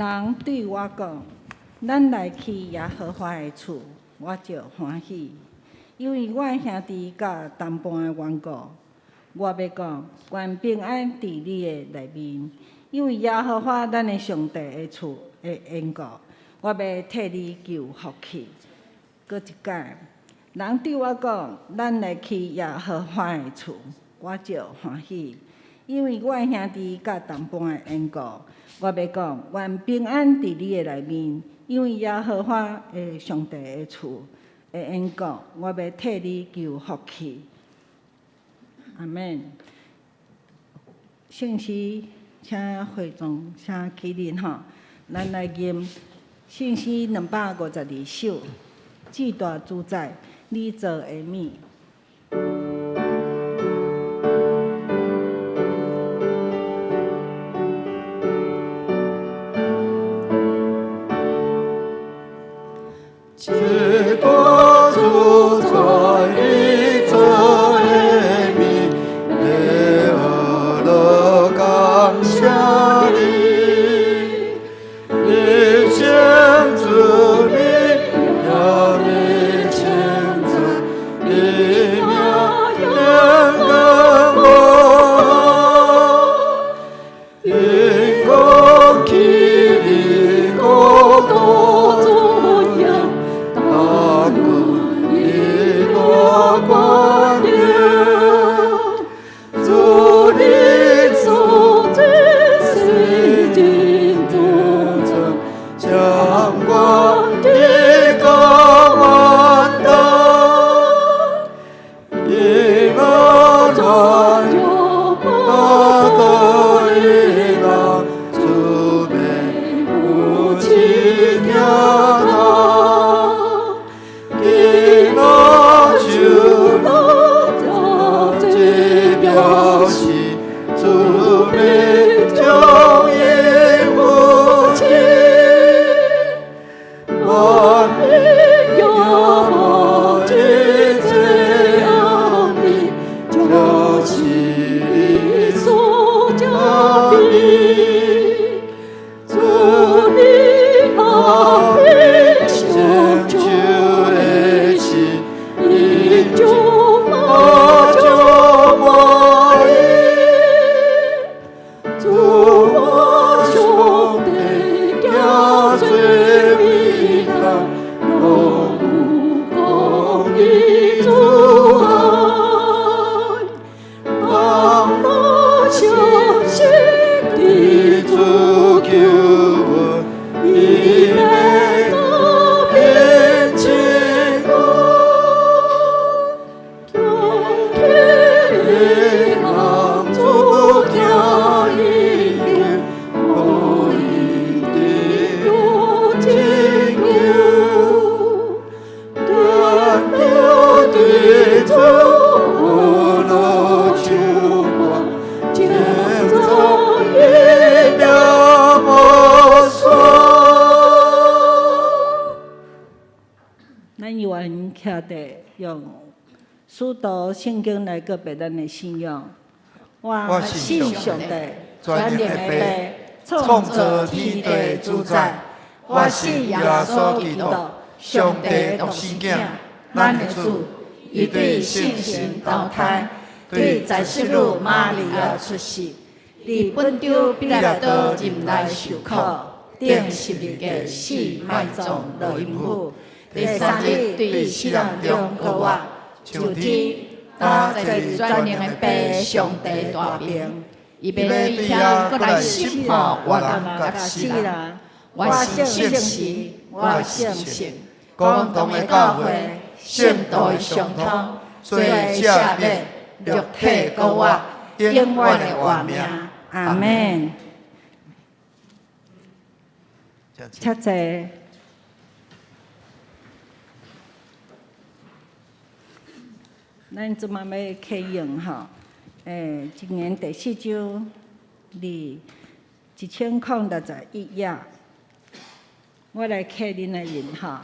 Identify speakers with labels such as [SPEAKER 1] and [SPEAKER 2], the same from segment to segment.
[SPEAKER 1] 人对我讲：“咱来去耶和华的厝，我就欢喜。因为我兄弟甲同伴的缘故，我要讲，愿平安伫你的内面。因为耶和华咱的上帝的厝的缘故，我要替你求福气。”搁一摆，人对我讲：“咱来去耶和华的厝，我就欢喜。因为我兄弟甲同伴的缘故，我要讲，愿平安伫你的内面。因为耶和华的上帝的厝的缘故，我要替你求福气。阿免。圣诗，请会众请起立吼，咱来念圣诗252首。至大主宰，你做的物。
[SPEAKER 2] 至大主宰，你做的物，我乐感谢你，你将主你。
[SPEAKER 1] 使徒圣经来告别咱的信仰。我信上帝，全能的父，创造天地主宰。我信耶稣基督，上帝独生子，咱的主，伊对圣神投胎，对在世女玛利亚出世，伫本州彼拉多任内受苦，顶12个死，埋葬落阴府。第3日对死人中复活，上天，搭在全能的爸上帝大名，伊要对遐搁来审判活人甲死人。我信圣事，我信神，共同的教会，圣道的相通，罪赦免，肉体复活，永远的活命。阿免。谢谢。咱即马要启用吼，今年第4周伫1061页，我来启恁的人吼。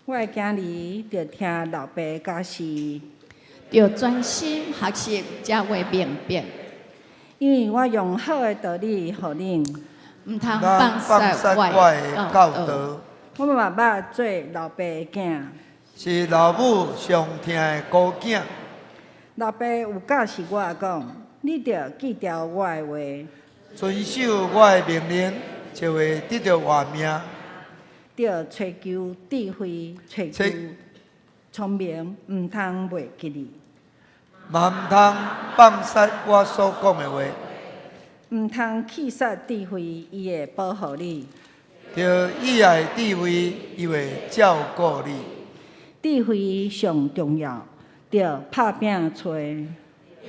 [SPEAKER 1] 我的囝儿着听老爸教示，
[SPEAKER 3] 着专心学习，才会明白。
[SPEAKER 1] 因为我用好的道理互恁，
[SPEAKER 3] 唔通
[SPEAKER 2] 咱
[SPEAKER 3] 放肆外
[SPEAKER 2] 的
[SPEAKER 3] 的
[SPEAKER 2] 教
[SPEAKER 3] 道。
[SPEAKER 2] 导，
[SPEAKER 1] 我嘛捌做老爸的囝，
[SPEAKER 2] 是老母上疼的孤囝。
[SPEAKER 1] 老爸有教示我讲，你着记牢我的话，
[SPEAKER 2] 遵守我的命令，就会得到活命。
[SPEAKER 1] 着找求智慧，找求聪明，毋通袂记哩，
[SPEAKER 2] 嘛毋通放肆我所讲的话，
[SPEAKER 1] 毋通气煞智慧，伊会保护你。
[SPEAKER 2] 着以爱智慧，伊会照顾你。
[SPEAKER 1] 智慧上重要，着拍拼找。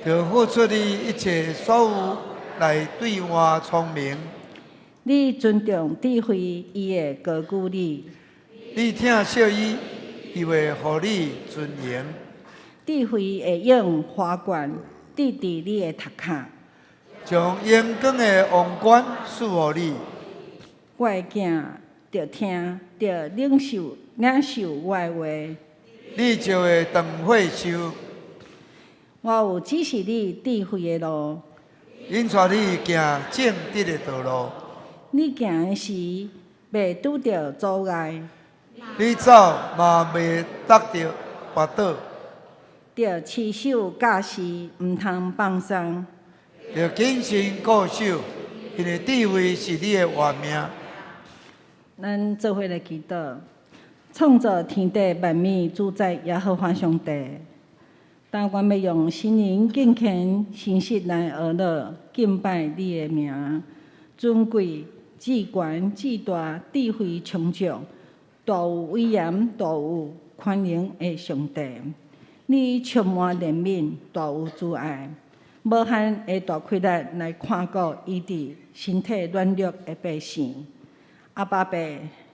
[SPEAKER 2] 着付出你一切所有来对我聪明。
[SPEAKER 1] 你尊重智慧，伊会高举你；
[SPEAKER 2] 你疼惜伊，伊会互你尊严。
[SPEAKER 1] 智慧会用花冠滴伫你的头壳。
[SPEAKER 2] 将阳光的王冠赐予你。
[SPEAKER 1] 我的囝着听，着领受我的话。
[SPEAKER 2] 你就会长岁寿。
[SPEAKER 1] 我有指示你智慧的路，
[SPEAKER 2] 引带你行正直的道路。
[SPEAKER 1] 你行的时袂拄着阻碍，
[SPEAKER 2] 你走嘛袂得着滑倒。
[SPEAKER 1] 着持守教示，毋通放松。
[SPEAKER 2] 要谨慎固守，因为智慧是你的活命。
[SPEAKER 1] 咱做伙来祈祷，创造天地万物主宰耶和华上帝。但愿要用心灵敬虔、诚实来学乐敬拜你的名，尊贵、至悬、至大、智慧充足、大有威严、大有宽容的上帝。你充满怜悯，大有慈爱，无限的大气力来看顾伊伫身体软弱的百姓。阿爸爸，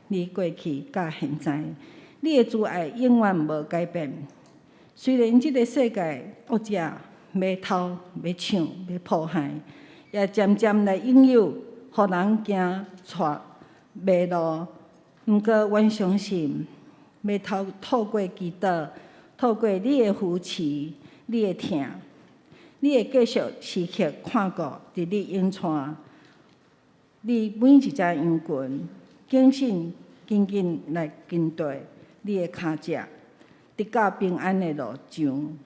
[SPEAKER 1] 你过去甲现在，你的慈爱永远无改变。虽然这个世界恶者要偷、要抢、要迫害，也渐渐来引诱，互人行错迷路。毋过，阮相信，要透过祈祷，透过你的扶持、你的疼，你会继续时刻看顾伫你引带你每一只羊群，谨慎紧紧来跟对你的脚迹。直到平安的路上，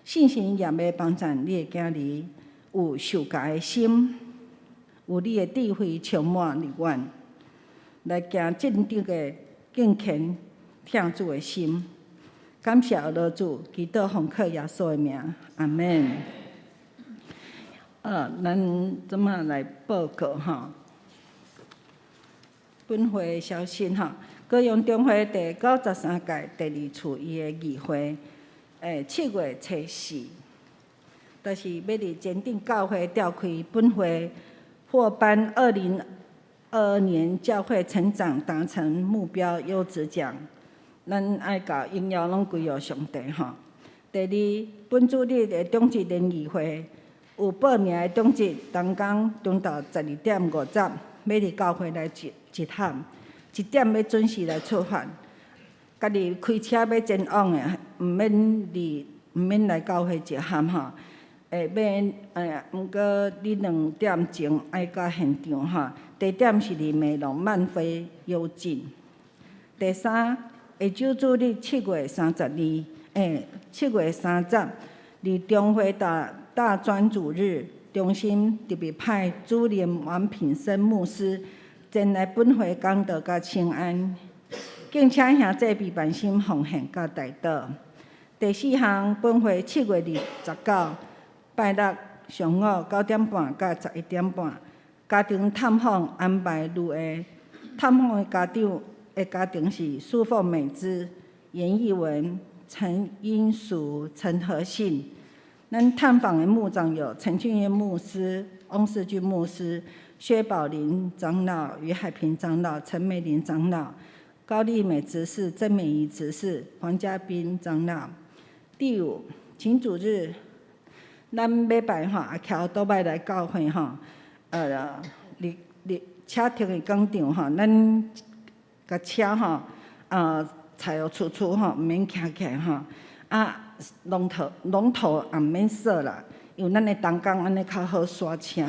[SPEAKER 1] 信心也要帮助你的囝儿有受教的心，有你的智慧充满力愿，来行正直的敬虔听主的心。感谢阿罗主，祈祷奉靠耶稣的名，阿门。咱怎么来报告哈？本会消息哈。高雄中会第93届第2次伊的议会，7月初4，就是要伫前镇教会召开本会获颁2022年教会成长达成目标优质奖。咱爱甲荣耀拢归于上帝吼。第二，本主日的中职联谊会有报名的中职，同工中昼12点50，要伫教会来集合。1点要准时来出发，家己开车要前往的，毋免来教会集合吼。毋过你2点前爱到现场吼。地点是伫美容曼辉幽景。第三，下周主日7月30，伫中会大专主日，中心特别派主任王品生牧师前来本会讲道甲请安，敬请兄弟备办心奉献甲代祷。第4项，本会7月29拜六上午9点半到11点半，家庭探访安排如下：探访的家庭是苏凤美芝、严艺文、陈英淑、陈和信。咱探访的牧长有陈俊彦牧师、翁世军牧师、薛宝林长老、于海平长老、陈美玲长老、高丽美执事、曾美仪执事、黄家斌长老。第5，请主日，咱礼拜阿乔都摆来教会车停的广场咱甲车柴油出毋免徛起来龙头也毋免锁啦，因为咱的同工安尼较好刷车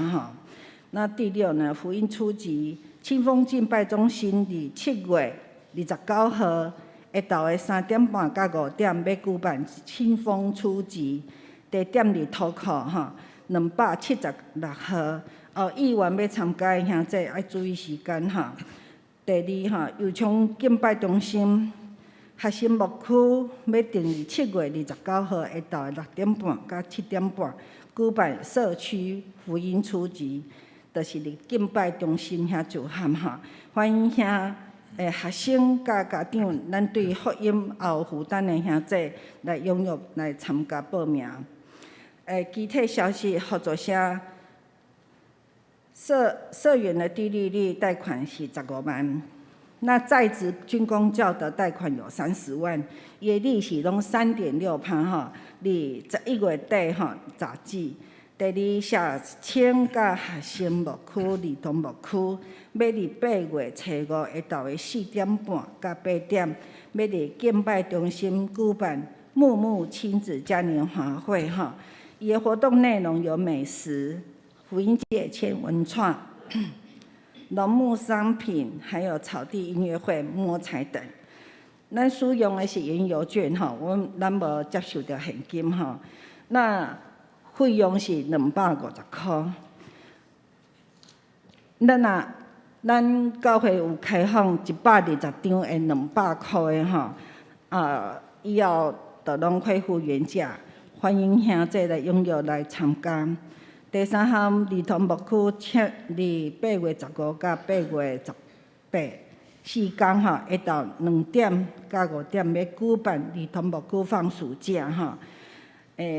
[SPEAKER 1] 那第六呢，福音初级清风敬拜中心伫7月29号下昼的3点半到5点要举办清风初级，地点伫土库吼，276号。议员要参加的兄弟爱注意时间吼。第二油厂敬拜中心核心牧区要定于7月29号下昼6点半到7点半举办社区福音初级。就是伫敬拜中心遐就喊吼，欢迎遐学生甲家长，咱对福音也有负担的兄弟来踊跃来参加报名。具体消息合作社社员的低利率贷款是15万，那在职军公教的贷款有30万，伊的利息拢3.6%吼，伫11月底吼查止。第二，社青甲学生牧区、儿童牧区，要伫8月初5下昼的4点半到8点，要伫敬拜中心举办木木亲子嘉年华会吼。伊的活动内容有美食、福音节前文创、农牧商品，还有草地音乐会、摸彩等。咱使用的是原油券吼，咱无接受到现金吼。那费用是250块。咱教会有开放120张的200块的吼，以后就拢恢复原价，欢迎兄弟来踊跃来参加。第三项，儿童牧区伫8月15到8月18 4天吼，下昼2点到5点要举办儿童牧区放暑假吼。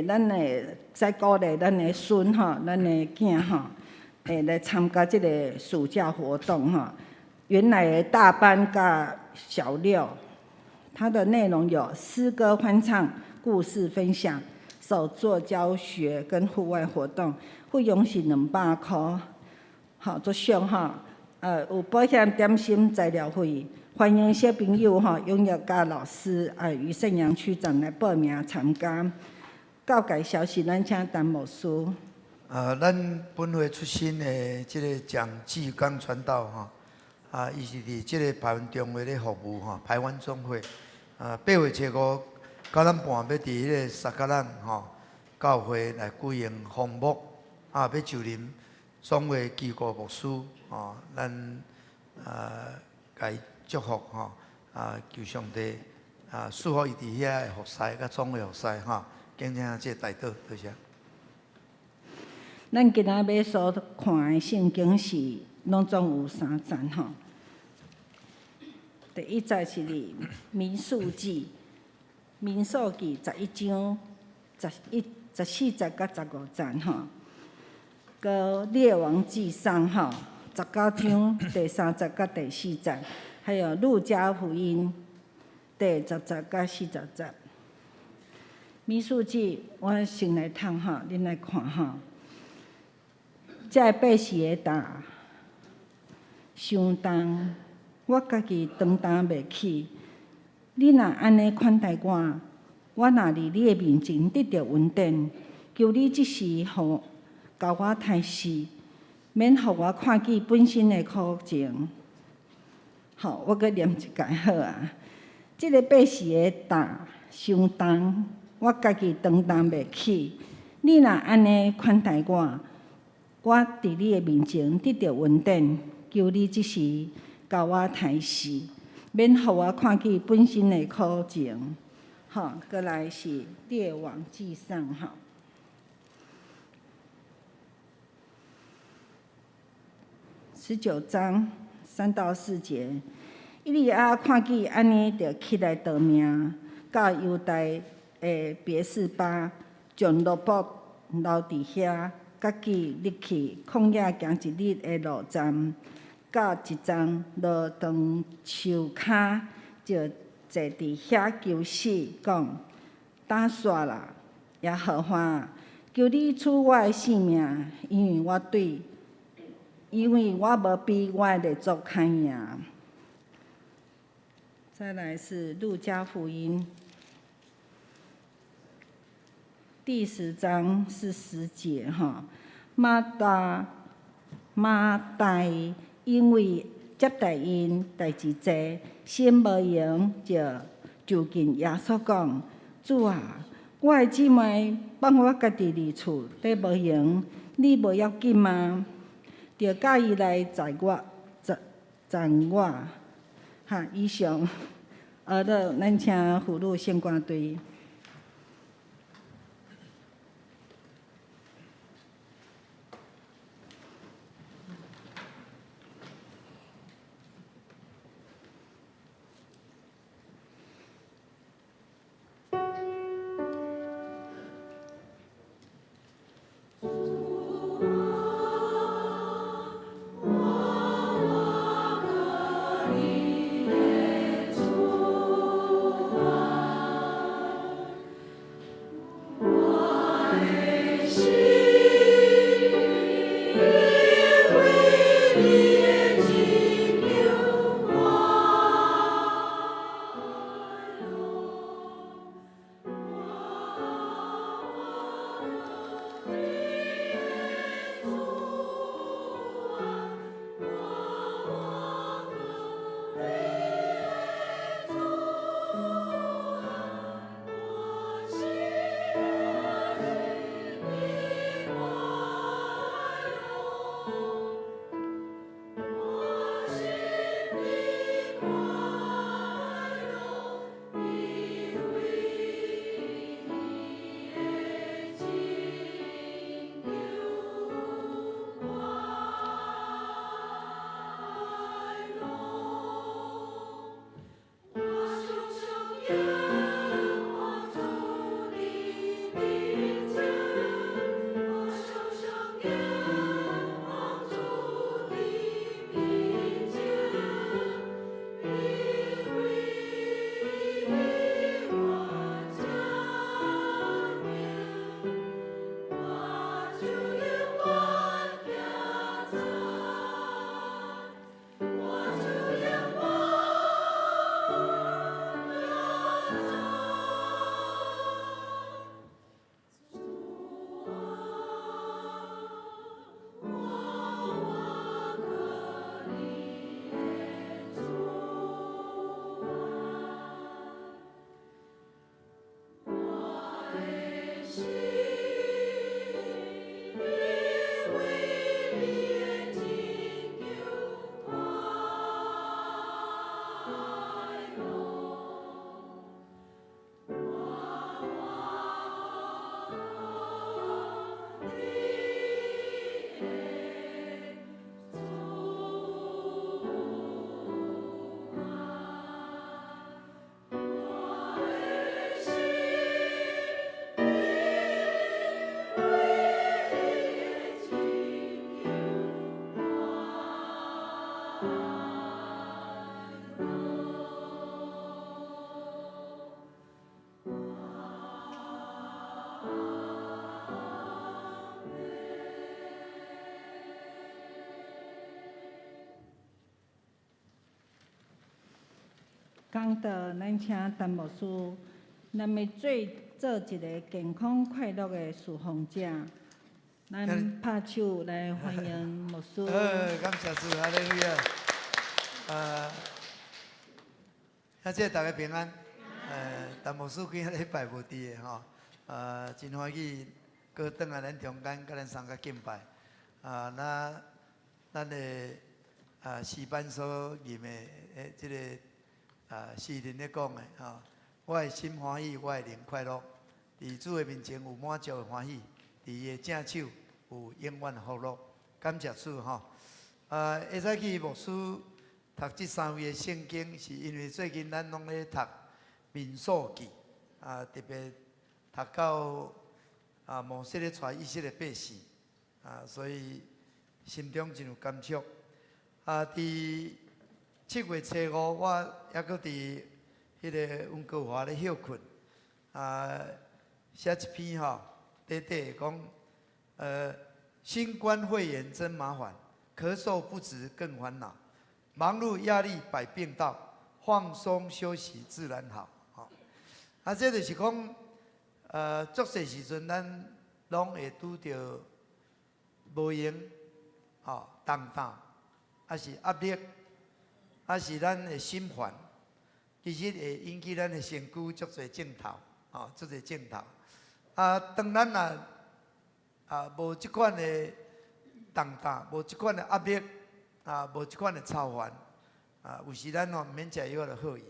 [SPEAKER 1] 咱会再鼓励咱的孙吼，咱的囝吼，来参加这个暑假活动吼。原来的大班甲小六，它的内容有诗歌欢唱、故事分享、手作教学跟户外活动，费用是200块，好足俗吼。有保险点心材料费，欢迎小朋友吼踊跃甲老师于圣阳区长来报名参加。告解消息，咱请陈牧师。
[SPEAKER 2] 咱本会出身的这个蒋继刚传道哈，伊是伫这个台湾中会咧服务哈，台湾总会8月初59点半要伫迄个沙加兰教会来举行奉牧要就任总会机构牧师咱甲伊祝福求上帝赐福伊伫遐的服侍甲总会服侍敬请这代祷，多谢。
[SPEAKER 1] 咱今仔要所看的圣经是拢总有3章吼。第一章是伫民数记11章14节到15章吼，搁列王记上吼19章第3节到第4节，还有路加福音第10节到40节。民数记，我先来读吼，恁来看吼。这百姓的担伤重，我家己担当袂起。你若安尼款待我，我若伫你的面前得到稳定，求你即时互教我太死，免互我看见本身的苦情。好，我搁念一解好啊。这个百姓的担伤重。我家己担当袂起，你若安尼款待我，我伫你的面前得到稳定，求你即时教我太死，免互我看见本身的苦情。好，过来是列王记上吼，19章3到4节，以利亚看见安尼，就起来逃命，到犹大别是巴，将罗卜留伫遐，甲己入去旷野行一日的路站，到一站路长树骹，就坐伫遐求死，讲：打煞啦，耶和华，求你赐我的性命，因为我无比我的列祖较赢。再来是路加福音。第10章是10节哈，马大妈代因为接待因代志多，心无闲，就近耶稣讲：主啊，我的姊妹放我家己伫厝，底无闲，你无要紧吗？着教伊来载我。哈，以上，咱请妇女献歌队。讲到咱请陈牧师，咱要做一个健康快乐的侍奉者，咱拍手来欢迎牧师。
[SPEAKER 2] 感谢主，哈利路亚。谢大家平安。陈牧师几个礼拜无伫的吼，真欢喜，搁转来咱中间，甲咱三个敬拜。咱的诗班所念的这个诗人咧讲的吼，我的心欢喜，我的灵快乐，伫主的面前有满足的欢喜，伫伊的正手有永远的福乐。感谢主吼。会使去牧师读这3位的圣经，是因为最近咱拢咧读民数记，特别读到摩西咧带以色列百姓，所以心中真有感触。伫7月初5，我还阁伫迄个温哥华咧休困，写一篇吼，短讲，新冠肺炎真麻烦，咳嗽不止更烦恼，忙碌压力百病到，放松休息自然好。这就是讲，足侪时阵咱拢会拄着无闲，重担，还是压力，还是咱的心烦，其实会引起咱的身躯足侪症头，足侪症头。当咱无即款的重担，无即款的压力，无即款的操烦，有时咱毋免食药就好去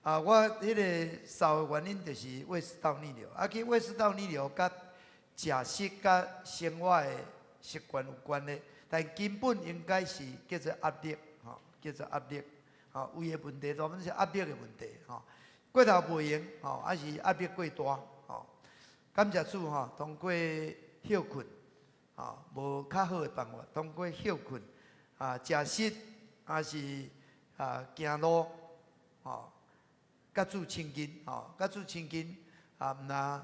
[SPEAKER 2] 我迄个扫的原因就是胃食道逆流，去胃食道逆流甲食食甲生活的习惯有关的，但根本应该是叫做压力，叫做压力，胃的问题大部分是压力的问题，过头袂用，还是压力过大，感谢主通过休困，无较好的办法，通过休困，食食还是行路，甲主亲近，甲主亲近，毋若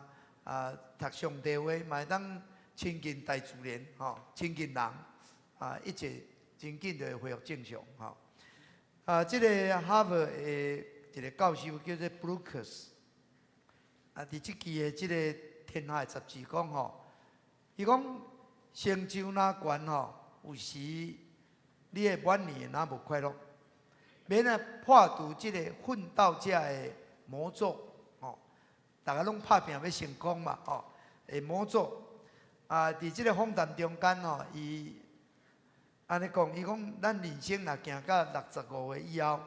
[SPEAKER 2] 读上帝话，嘛会当亲近大自然，亲近人，一切真紧就会恢复正常，这个哈佛的一个教授叫做布鲁克斯，伫即期的这个《天下》杂志讲伊讲成就若悬有时你的满意若无快乐。免破除即个奋斗者的魔咒，大家拢拍拼要成功嘛，的魔咒。伫即个访谈中间伊安尼讲，伊讲咱人生若行到65岁以后，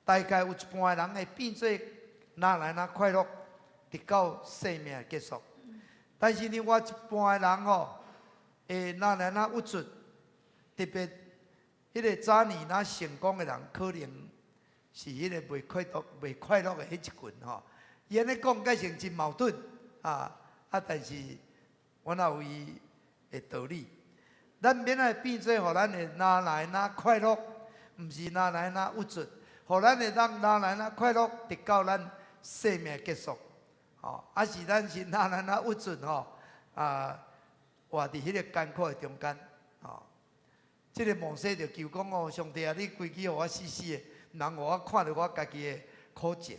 [SPEAKER 2] 大概有一半的人会变做哪来哪快乐，直到生命的结束。但是另外一半的人会哪来哪郁卒，特别。迄个早年若成功的人，可能是迄个袂快乐的迄一群伊安尼讲，改成真矛盾但是我也有伊的道理。咱免变做，互咱的哪来哪快乐，毋是哪来哪郁卒，互咱的哪来哪快乐，直到咱生命结束。是咱是哪来哪郁卒活伫迄个艰苦的中间这个摩西就求讲上帝你规矩互我死死的，毋通互我看到我家己的苦情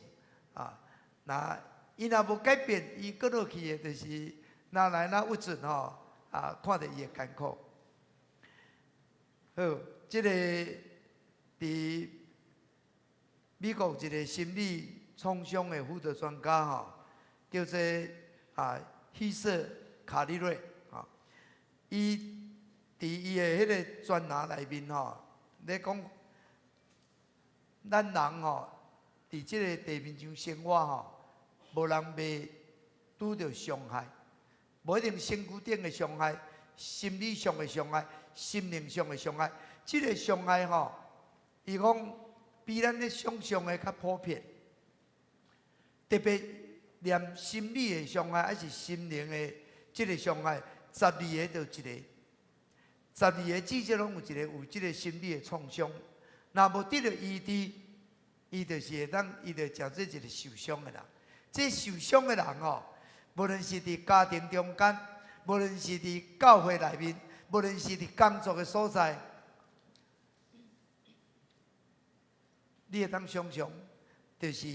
[SPEAKER 2] 那伊若无改变，伊搁落去的就是哪来哪郁卒看到伊的艰苦。好，这个伫美国有一个心理创伤的辅导专家叫做希瑟卡利瑞伊。伫伊的迄个专栏内面咧讲，咱人伫即个地面上生活无人袂拄着伤害，无一定身躯顶的伤害、心理上的伤害、心灵上的伤害。即个伤害伊讲比咱咧想象的较普遍，特别连心理的伤害还是心灵的即个伤害，12个就一个。12个至少拢有一个有即个心理的创伤，若无得到医治，伊就是会当，伊就诚做一个受伤的人。这受伤的人无论是伫家庭中间，无论是伫教会内面，无论是伫工作的所在，你会当想象，就是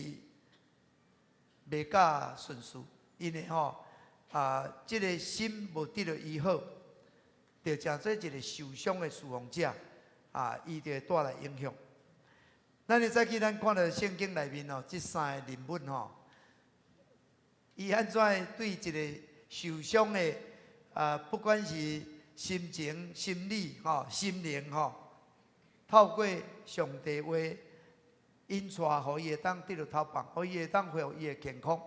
[SPEAKER 2] 袂甲顺遂，因为即个心无得到医好。就诚做一个受伤的侍奉者，伊就会带来影响。咱会早起咱看到圣经内面这三个人物伊安怎对一个受伤的不管是心情、心理、心灵透过上帝话引带，互伊会当得到透放，互伊会当恢复伊的健康，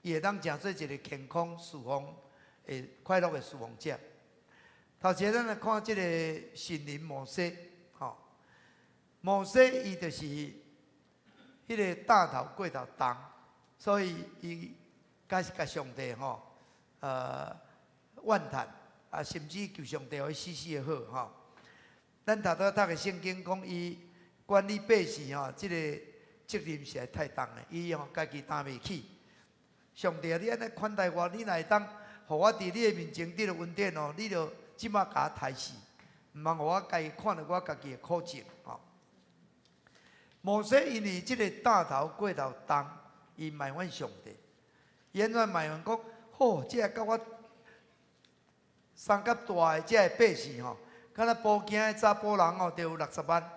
[SPEAKER 2] 伊会当诚做一个健康侍奉的快乐的侍奉者。头前咱来看这个神人摩西，摩西伊就是迄个大头过头重，所以伊甲上帝怨叹甚至求上帝互伊死死的好咱读的圣经讲，伊管理百姓这个责任实在太重了，伊家己担袂起。上帝，你安尼款待我，你哪会当互我伫你的面前得到恩典你就即马甲我刣死，毋通互我家己看到我家己的苦情摩西因为即个大头过头重，伊埋怨上帝，伊安怎埋怨讲，这甲我三甲大的这百姓敢若报警的查甫人哦，就有60万。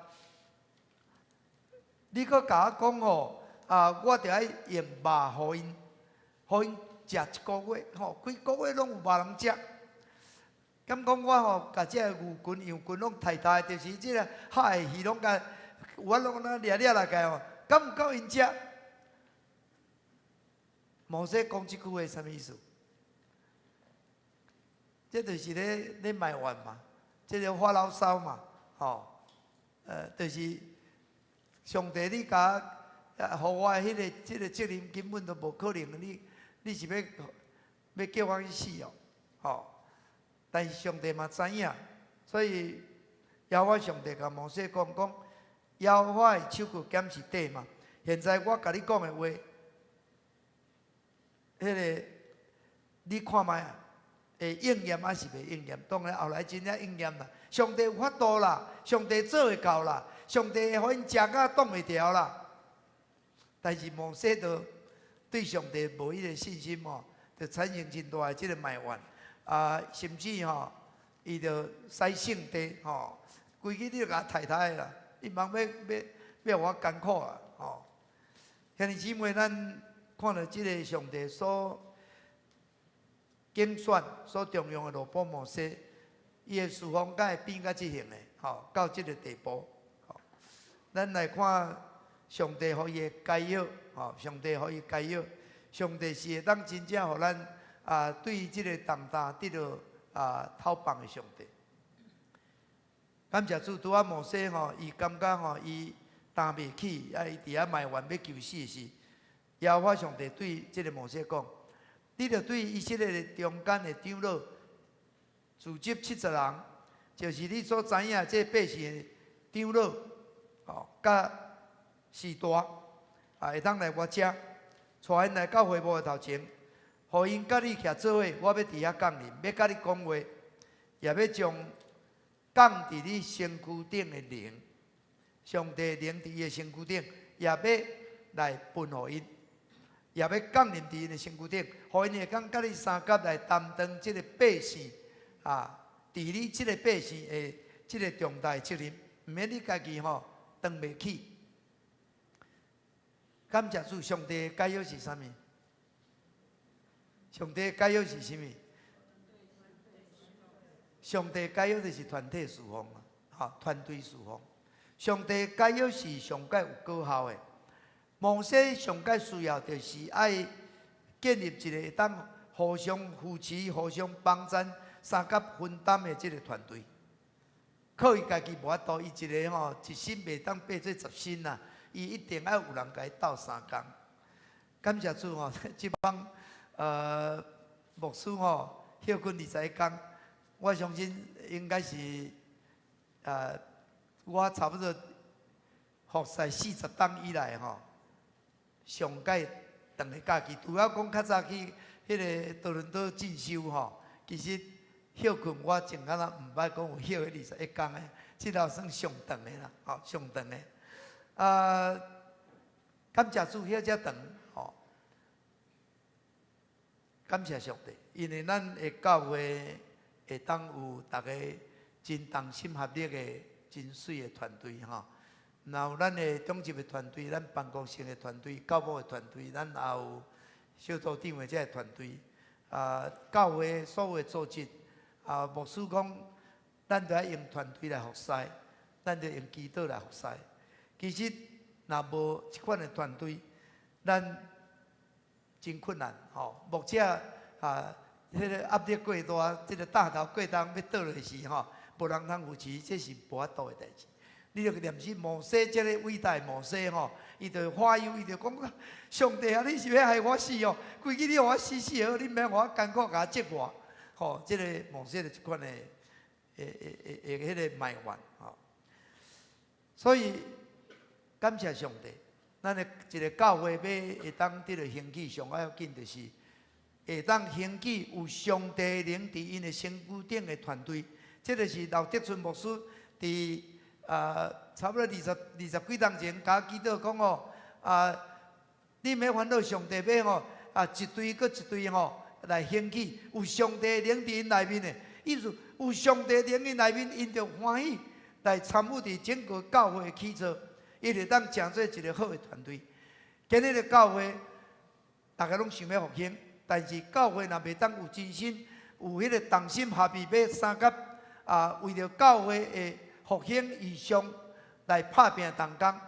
[SPEAKER 2] 你搁甲我讲吼，我着爱用肉互因食1个月，吼，规个月拢有肉通食。敢讲我吼，甲这牛群、羊群拢刣刣，就是这个海的鱼拢甲有法拢那掠掠来个吼，敢有够因食？摩西讲这句话什么意思？这就是咧卖完嘛，这就发牢骚嘛，吼，就是上帝你甲互我迄个这个责任根本都无可能，你是要叫我去死哦，吼！但是上帝嘛知影，所以耶和华上帝甲摩西讲，耶和华的手骨检是底嘛。现在我甲你讲的话，迄个你看卖啊，会应验还是袂应验？当然后来真正应验啦。上帝有法度啦，上帝做会到啦，上帝会互因食甲挡袂牢啦。但是摩西就对上帝无迄个信心哦，就产生真大的这个埋怨甚至吼，伊就使圣地吼，规日你就甲刣刣啦，你茫要我艰苦啊吼。兄弟姊妹，咱看到这个上帝所拣选、所重用的罗波摩西，伊的侍奉敢会变到这样的吼，到这个地步吼。咱来看上帝予伊的解药吼，上帝予伊解药，上帝是会当真正互咱对这个重担得到透放的上帝。感谢主，拄仔摩西吼，伊感觉吼，伊担袂起，伊伫遐埋怨要求死时，耶和华上帝对这个摩西讲：，你着对以色列的中间的长老组织70人，就是你所知影这百姓的长老，吼，甲士大会当来我遮，带因来到会幕的头前，互因甲你徛做伙，我要伫遐降临，要甲你讲话，也要将降伫你身躯顶的灵，上帝灵伫伊的身躯顶，也要来分互因，也要降临伫因的身躯顶，互因会讲甲你三甲来担当这个百姓伫你这个百姓的这个重大责任，毋免你家己吼当袂起。感谢主，上帝的解药是啥物？上帝的解药是啥物？上帝的解药就是团体侍奉啊，团队侍奉。上帝的解药是上界有果效的。摩西上界需要就是爱建立一个当互相扶持、互相帮衬、三甲分担的这个团队。靠伊家己无法度，伊一个吼一身袂当变做10身呐。伊一定要有人甲伊斗3工。感谢主吼，即帮牧师吼休困21工，我相信应该是我差不多服侍40档以来吼，上届长的假期。除了讲较早去迄个多伦多进修吼，其实休困我真敢若毋捌讲有休21工的，即头算上长的啦，吼上长的。感谢主，遐遮长吼，感谢上帝，因为咱的教会会当有大家真同心合力的真水的团队吼。然后咱的中级的团队，咱办公室的团队，教务的团队，咱也有小组长的这个团队。教会所有的组织，牧师讲，咱就要用团队来服侍，咱就用祈祷来服侍。其实，若无即款的团队，咱真困难吼。目前迄个压力过大，即个大头过重要倒落时吼，无人通扶持，这是无法度的代志。你着念起摩西这个伟大摩西吼，伊就化忧，伊就讲：上帝啊，你是要害我死哦？规日你互我死好，你免互我艰苦甲我折磨。吼，这个摩西的即款的迄个埋怨吼，所以。感谢上帝，咱的一个教会要会当得到兴起，上要紧就是会当兴起有上帝灵伫因的身躯顶的团队。这就是刘德春牧师伫差不多20几年前甲祈祷讲哦，你免烦恼，上帝要吼一队搁一队吼来兴起，有上帝灵伫因内面的，意思有上帝灵因内面，因着欢喜来参与伫整个教会的起造，伊就当成做一个好的团队。今日的教会，大家拢想要复兴，但是教会若袂当有真心，有迄个同心合意，要三甲为着教会的复兴异象来拍拼同工，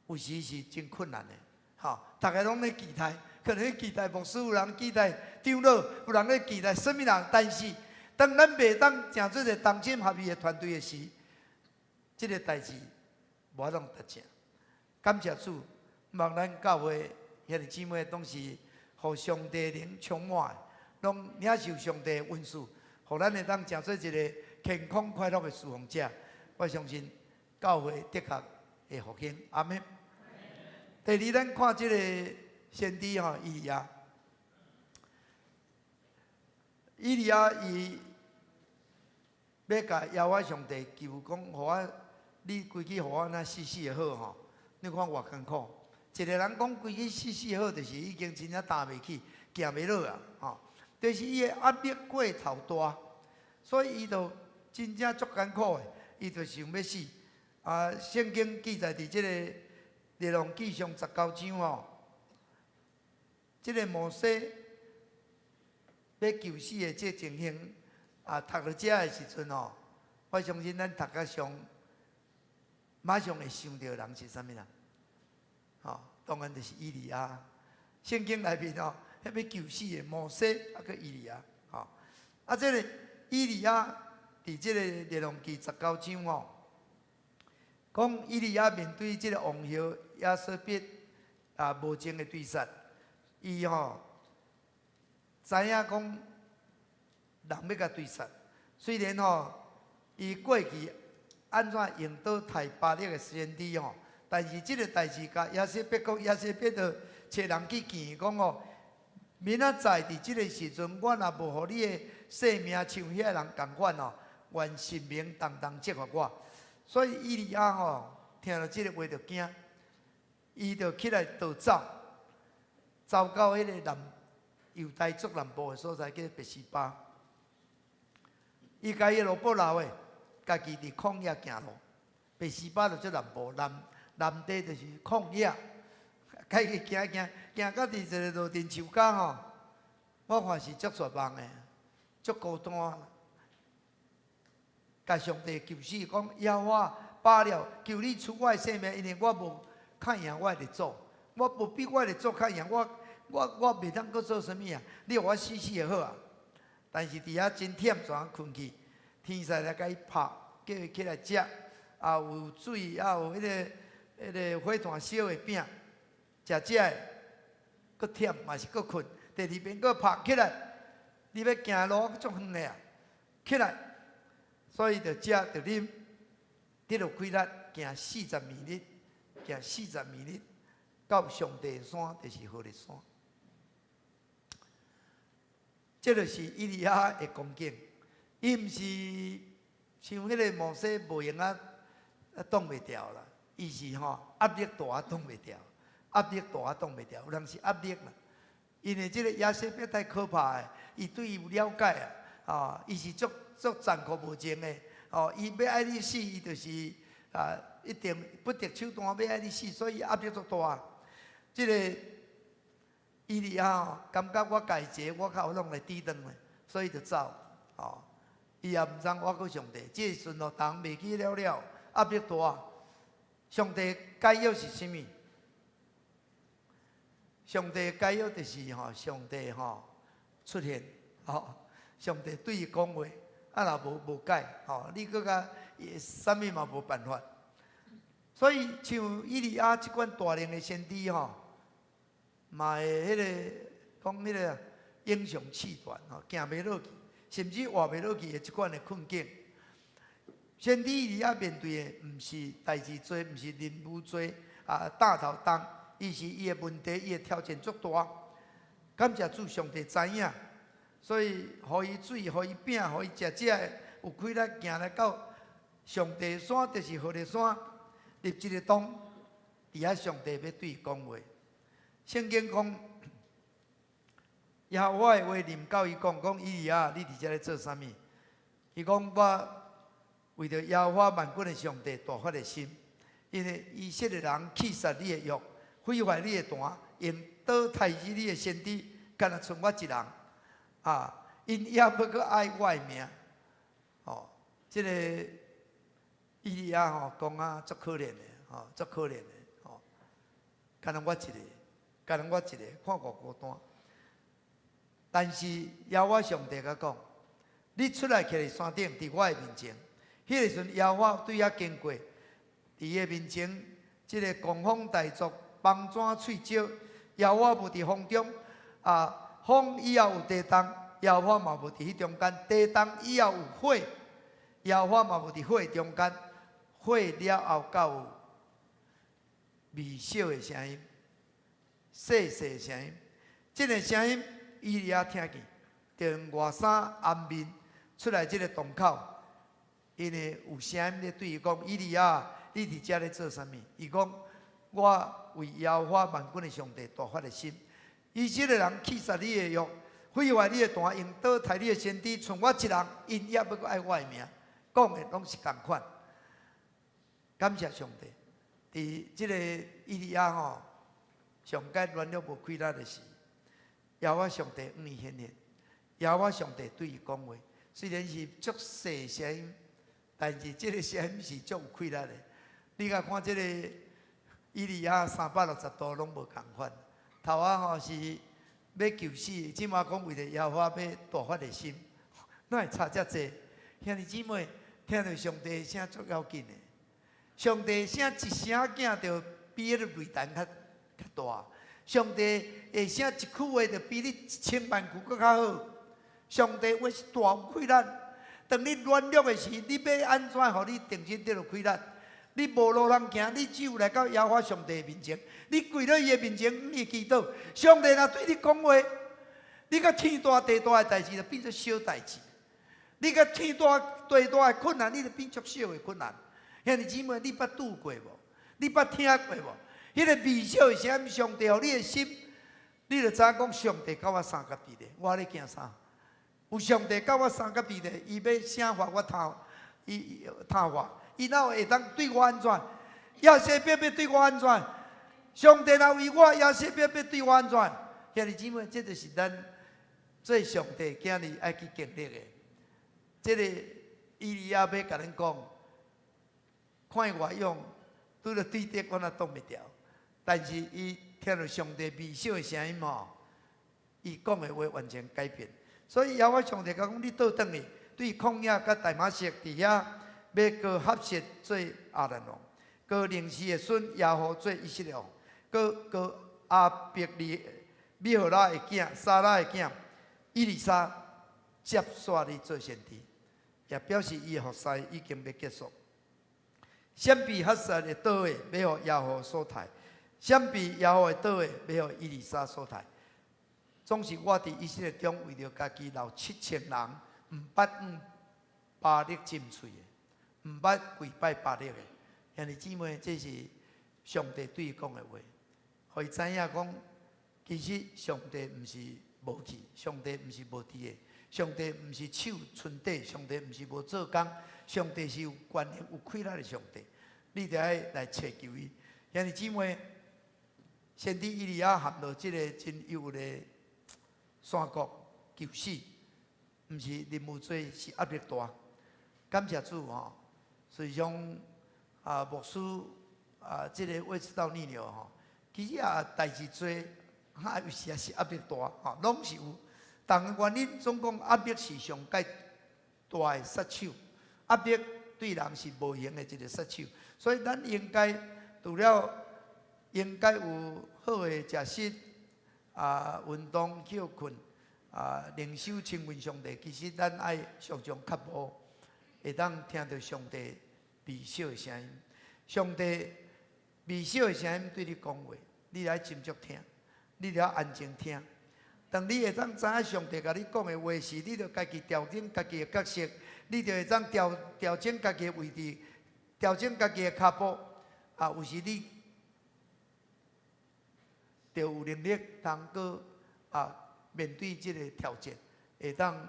[SPEAKER 2] 有时是真困难的。吼，大家拢咧期待，可能期待牧师，有人期待长老，有人咧期待什么人，但是当咱袂当成做一个同心合意的团队的时，这个代志无法通达成。感谢主，望咱教会兄弟姊妹拢是互上帝灵充满，拢领受上帝的恩赐，互咱会当成做一个健康快乐的侍奉者。我相信教会的确会复兴。阿门。第二，咱看这个先知以利亚，以利亚伊要甲耶和华上帝求讲，互我你规矩互我那死死的好吼。你看偌艰苦，一个人讲规矩死死的好，就是已经真正担袂起，行袂落啊吼。就是伊的压力过头大，所以伊就真正足艰苦的，伊就想要死。圣经记载伫这个列王纪上19章吼，这个摩西要求死的这情形读到这的时阵吼，我相信咱读甲上，马上会想到人是啥物人？当然就是以利亚。圣经内面迄要求死的摩西个以利亚这个以利亚伫这个列王纪19章讲以利亚面对这个王后亚瑟别无情的对杀，伊知影讲人要甲对杀，虽然伊过去安怎用倒太巴力的先知但是这个代志甲亚瑟别讲，亚瑟别就找人去见讲明仔载伫这个时阵，我若无互你的性命像遐人共款愿神明当责罚我。所以以利亚听到这个话就惊，伊就起来逃走，走到迄个犹太族南部的所在叫别是巴。伊家己罗布留的，家己伫旷野行路。别是巴就做南部，南地就是旷野。家己行到伫一个路顶树间我看是足绝望的，足孤单。甲上帝求死，讲耶和华罢了，求你出我的性命，因为我无看赢我的主，我无比我的主看赢我袂当搁做啥物你互我死死就好但是伫遐真忝，全困去，天使来甲伊拍，叫伊起来食，有水，有迄个火炭烧的饼，食的，搁忝嘛是搁困。第二遍搁拍起来，你要行路足远的起来。所以就食就啉，得着几力，行40米日，行40米日，到上帝的山，就是何烈山。这就是以利亚的光景，伊毋是像迄个摩西无用挡袂掉啦，伊是压力大挡袂掉，压力大挡袂掉，有人是压力啦。因为这个亚瑟别太可怕的，伊对伊有了解伊是足残酷无情的，伊要爱你死，伊就是一定不择手段要爱你死，所以压力足大。这个以利亚感觉我家己我较有弄来抵挡的，所以就走。伊也毋知我搁上帝，这顺路当袂记了，压力大。上帝解药是啥物？上帝解药就是上帝出现，上帝对伊讲话，若无解，你搁甲啥物嘛无办法。所以像以利亚即款大能的先知嘛会迄个讲迄个英雄气短行袂落去，甚至活袂落去的即款的困境。先知以利亚面对的毋是代志多，毋是任务多大头重，伊是伊的问题，伊的挑战足大。感谢主，上帝知影。所以，互伊水，互伊饼，互伊食的，有开来行来到上帝山，就是何烈山，入一个洞，伫遐上帝要对伊讲话。圣经讲，耶和华的话临到伊讲，以利亚，你伫遮咧做啥物？伊讲我为着耶和华万军的上帝大发的心，因为以色列人弃杀你的约，毁坏你的坛，用刀杀死你的先知，干那剩我一人。因也要搁爱我的名。这个以利亚讲啊，足可怜的，足可怜的，干那我一个，看我孤单。但是耶和华上帝甲讲，你出来徛伫山顶，伫我的面前。迄个时阵，耶和华对遐经过，伫伊的面前，即个狂风大作，风转喙少。耶和华无伫风中，风以后有地动，耶和华嘛无伫迄中间。地动以后有火，耶和华嘛无伫火中间。火了后，才有微小的声音，细细的声音。即个声音，以利亚听见，就用外衫掩面出来即个洞口。因为有声音咧对伊讲：“以利亚，你伫遮咧做啥物？”伊讲：“我为耶和华万军的上帝大发的心。以色列人弃杀你的约，毁坏你的坛，用刀杀你的先知，剩我一人，因也要搁爱我的名。”讲的拢是同款。感谢上帝，伫即个以利亚上界软弱无开力的是，耶和华上帝向伊显现，耶和华上帝对伊讲话，虽然是足细声音，但是即个声音是足有开力的。你甲看即个以利亚360度拢无共款，头仔是要求死，即马讲为了耶和华要大发的心，哪会差遮济？兄弟姊妹，听到上帝的声足要紧的。上帝声一声囝就比迄个雷弹较大，上帝的声一句话就比你1000万句搁较好。上帝话是大有开力，当你软弱的时，你要安怎互你定睛得到开力？你无路通行，你只有来到耶和华上帝的面前，你跪到伊的面前，伊祈祷。上帝若对你讲话，你甲天大地大的代志就变作小代志；你甲天大地大的困难，你就变作小的困难。兄弟姊妹，你捌拄过无？你捌听过无？迄个微小的声音，上帝互你的心，你就知影讲上帝甲我三甲比例，我咧惊啥？有上帝甲我三甲比例，伊要惩罚我贪罚，伊哪会当对我安怎？亚西别要对我安怎？上帝若为我，亚西别要对我安怎？兄弟姊妹，这就是咱做上帝囝儿爱去经历的。这个以利亚要甲恁讲。看我用，拄着对敌，我若挡袂牢。但是伊听到上帝微小的声音伊讲的话完全改变。所以耶和华上帝讲：你倒转去，对旷野甲大马色伫遐，要搁合适做亚兰王，搁临时的孙亚何做以色列王，搁阿伯利米荷拉的囝、撒拉的囝以利沙接续你做先知，也表示伊的服侍已经要结束。闪避哈撒的倒位要互亚何所杀，闪避亚何的倒位要互以利沙所杀。总是我伫以色列中为着家己留7000人，毋捌巴力进喙的，毋捌跪拜巴力的。兄弟姊妹，这是上帝对伊讲的话，互伊知影讲，其实上帝毋是无去，上帝毋是无伫的，上帝毋是手春底，上帝毋是无做工。上帝是有权能、有开力的上帝，你得爱来祈求伊。兄弟姊妹，先知以利亚陷落这个真幽的山谷求死，毋是任务多，是压力大。感谢主实际上牧师这个胃食道逆流其实代志多，有时也是压力大拢是有。但原因总讲压力是上界大的杀手。压力对人是无形的一个杀手，所以咱应该除了应该有好的食食运动休困灵修亲近上帝，其实咱爱常常较无会当听到上帝微小的声音。上帝微小的声音对你讲话，你来斟酌听，你了安静听。当你会当知影上帝甲你讲的话是，你着家己调整家己的角色。你就会当调整家己的位置，调整家己的脚步。有时你就有能力通过面对这个挑战，会当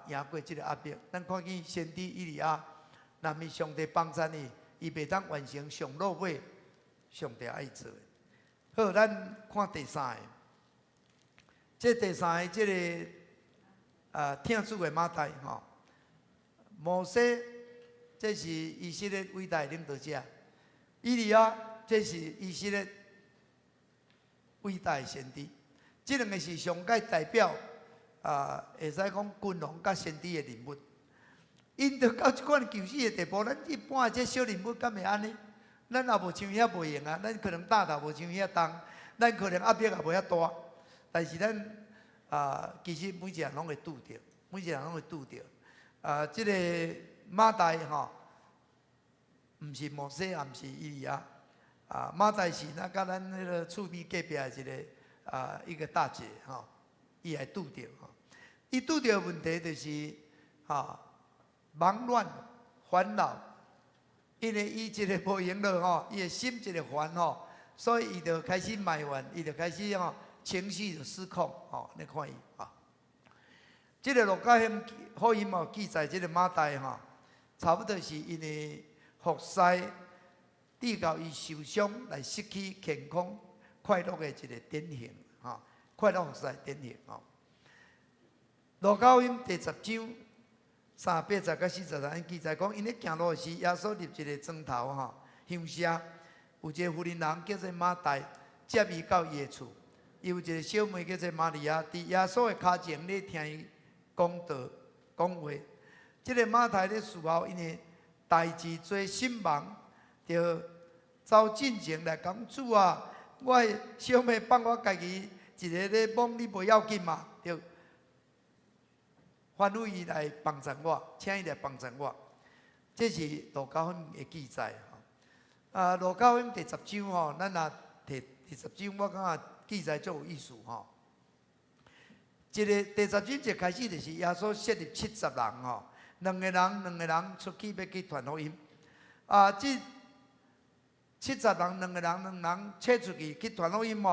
[SPEAKER 2] 赢过这个压迫。咱看见先知以利亚，若是上帝帮助你，伊袂当完成上落尾上帝爱做的。好，咱看第三个，这第三个这个听主的马代吼，摩西这是以色列伟大的领导者，以利亚这是以色列伟大的先知，这两个是上界代表会使讲君王甲先知的人物。因着到即款救死的地步，咱一般这小人物敢会安尼？咱也无像遐袂用啊，咱可能大头无像遐重，咱可能压迫也无遐大，但是咱其实每一个人拢会拄着，每一个人拢会拄着。这个马代吼，毋是摩西，也毋是以利亚。马代是那甲咱那个厝边隔壁的一个大姐吼，伊会拄着吼。伊拄着问题就是忙乱烦恼，因为伊一个无闲了吼，伊的心一个烦吼，所以伊就开始埋怨，伊就开始情绪就失控吼。你看伊这个路加福音记载，这个马代差不多是因为服侍致到伊受伤来失去健康快乐的一个典型快乐服侍的典型路加福音第10章38到43记载讲，因咧行路时，耶稣入一个庄头乡下，有一个妇人人叫做马代，接伊到伊的厝。伊有一个小妹叫做玛利亚，伫耶稣的脚前咧听伊讲道讲话。这个马代咧事后因为代志多心忙，就走进前来讲主啊，我的小妹放我家己一个咧懵，你不要紧嘛？就吩咐伊来帮助我，请伊来帮助我。这是路加福音的记载路加福音第10章咱若摕第10章，我感觉记载足有意思这个第10章一开始就是耶稣设立70人两个人出去要去传福音这70人两个人切出去传福音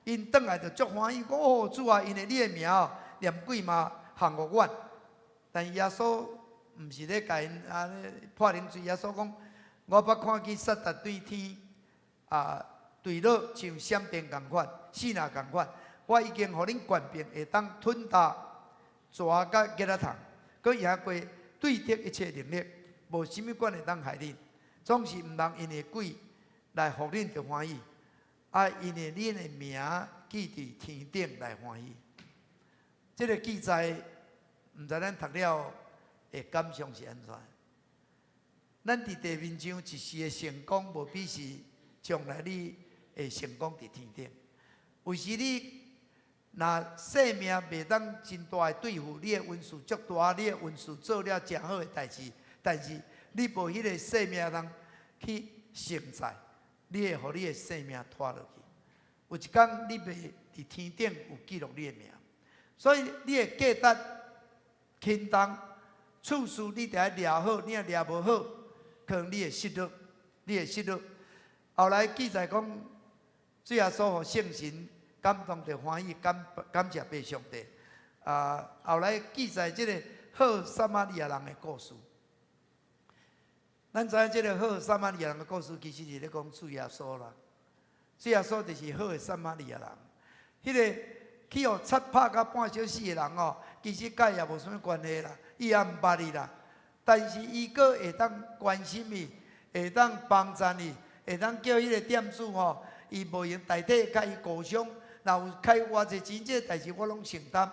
[SPEAKER 2] 因转来就足欢喜，讲哦主啊，因为你的名念鬼嘛行无远。但耶稣毋是咧甲因破冷水，耶稣讲：我捌看见撒旦对天对落像闪电共款，四若共款。我已经互恁权柄，会当吞踏蛇甲吉拉虫，佮赢过对敌一切能力，无啥物管会当害恁。总是毋通因为鬼来互恁着欢喜，因为恁的名记伫天顶来欢喜。这个记载，毋知咱读了会感想是安怎？咱伫地面上一时的成功，无比是将来你会成功伫天顶。有时你若生命袂当真大的对付，你的运势足大，你的运势做了真好的代志，但是你无迄个生命通去承载，你会互你的生命拖落去。有一天你袂伫天顶有记录你的名，所以你的价值轻重处事，你得抓好，你若抓无好，可能你会失落，你会失落。后来记载讲，主耶稣互圣神感动着欢喜，感谢父上帝。后来记载这个好撒玛利亚人的故事。咱知影这个好撒玛利亚人的故事，其实是咧讲主耶稣啦。主耶稣就是好的撒玛利亚人。迄个去互插拍到半小时的人其实甲伊也无啥物关系啦，伊也毋捌伊啦。但是伊阁会当关心伊，会当帮助伊，会当叫迄个店主伊无用代替甲伊沟通。若有开偌济钱，这代志我拢承担，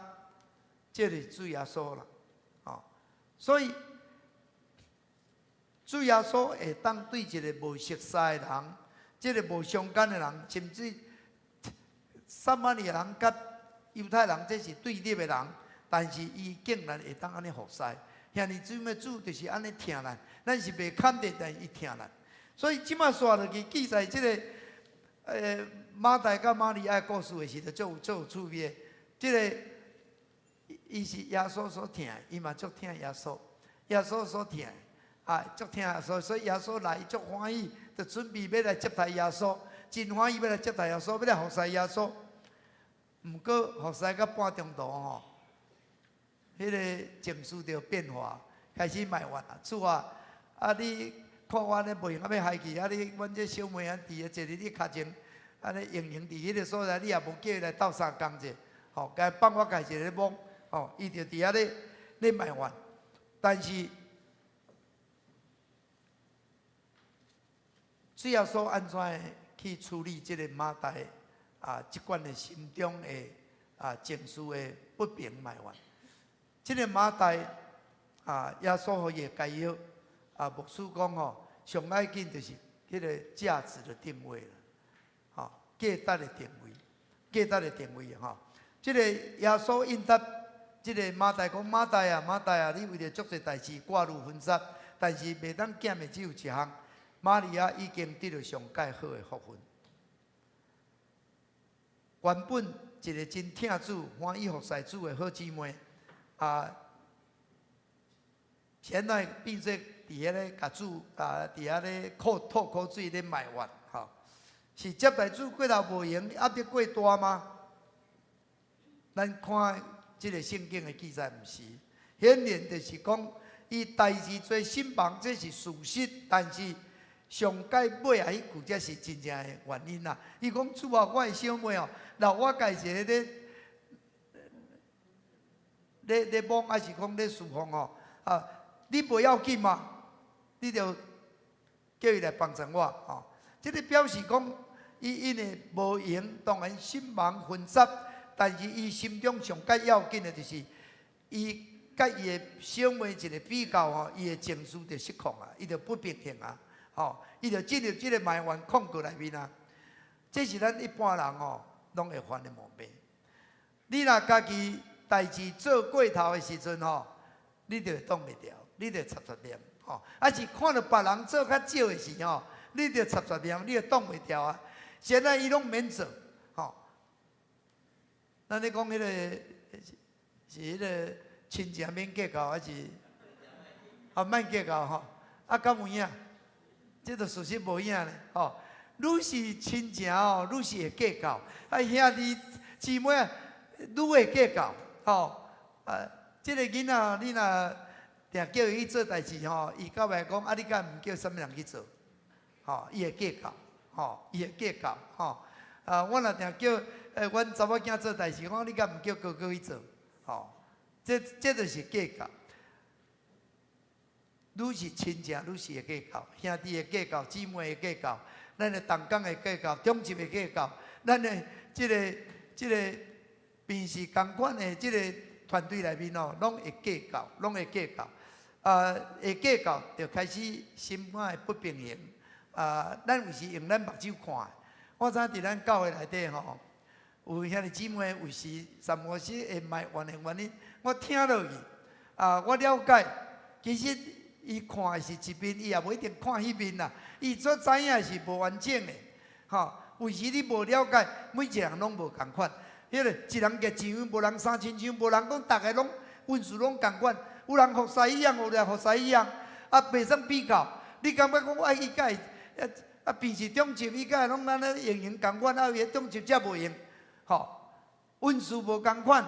[SPEAKER 2] 这就是主耶稣啦，所以主耶稣会当对一个无熟悉的人，这个无相干的人，甚至撒玛利亚人甲犹太人这是对立的人，但是伊竟然会当安尼服侍。兄弟姊妹，主就是安尼疼咱是袂看得，但伊疼咱。所以即马刷落去记载这个马代甲玛利亚的故事的时候，足有趣味。这个伊是耶稣所疼，伊嘛足疼耶稣，耶稣所疼足疼耶稣，所以耶稣来足欢喜，就准备要来接待耶稣，真欢喜要来接待耶稣，要来服侍耶稣。毋过服侍到半中途迄个情绪就变化，开始卖完啊，主啊，你看我安尼袂用，要害去，阮这小妹伫坐伫你脚前，安尼盈盈伫迄个所在，你也无叫伊来斗相共者，吼，该放我家一个咧摸，吼，伊就伫遐咧卖完，但是主要说安怎去处理这个马大即款的心中的情绪的不平卖完，这个马大耶稣予伊的解药牧师讲吼，上要紧就是迄个价值的定位了，价值的定位，价值的定位吼。这个耶稣应答这个马大讲：马大啊，马大啊，你为着足侪代志挂入婚纱，但是袂当减的只有一项。玛利亚已经得到上介好的福分。原本一个真疼主、欢喜服侍主的好姊妹，现在变作伫遐咧甲主伫遐咧吐口水咧埋怨，吼，是接待主过头无用，压得过大吗？咱看即个圣经的记载，毋是，显然就是讲伊代志做心房，这是事实，但是。上界尾啊，迄句才是真正的原因啦。伊讲主啊，我的小妹哦，留我家一个咧忙，还是讲咧侍奉哦？你不要紧嘛，你就叫伊来帮衬我哦。这个表示讲，伊因为无闲，当然心忙混杂，但是伊心中上界要紧的就是，伊甲伊的小妹一个比较吼，伊的情绪就失控啊，伊就不平衡啊。伊就进入这个埋怨控告内面啊，这是咱一般人拢会犯的毛病。你若家己代志做过头的时阵你就挡袂牢，你就插念是看到别人做较少的时你就插念，你就挡袂牢啊。现在伊拢免做咱咧讲迄个是迄个亲情免计较，还是免计较敢有影？这个事实无影咧，愈是亲情愈是会计较，兄弟姊妹愈会计较，这个囡仔你若定叫伊去做代志伊到尾讲你敢毋叫什么人去做？伊会计较，伊会计较，我若定叫阮查某囝做代志，讲你敢毋叫哥哥去做？这就是计较。愈是亲情，愈是会计较，兄弟会计较，姊妹会计较，咱的同工会计较，中级会计较，咱的这个平时共管的这个团队内面拢会计较，拢会计较，会计较就开始心态不平衡，咱有时用咱目睭看，我知伫咱教会内底有兄弟姊妹有时三摩西会卖怨的原因，我听落去，我了解，其实。伊看的是一面，伊也无一定看迄面啦。伊所知影是无完整的，有时你无了解，每一个人拢无共款。迄个一人价钱无人三千箱，无人讲逐个拢运势拢共款。有人服侍一样，有人服侍一样，袂使比较。你感觉讲我伊甲伊平时中级伊甲伊拢安尼用共款，伊个中级则袂用，运势无共款，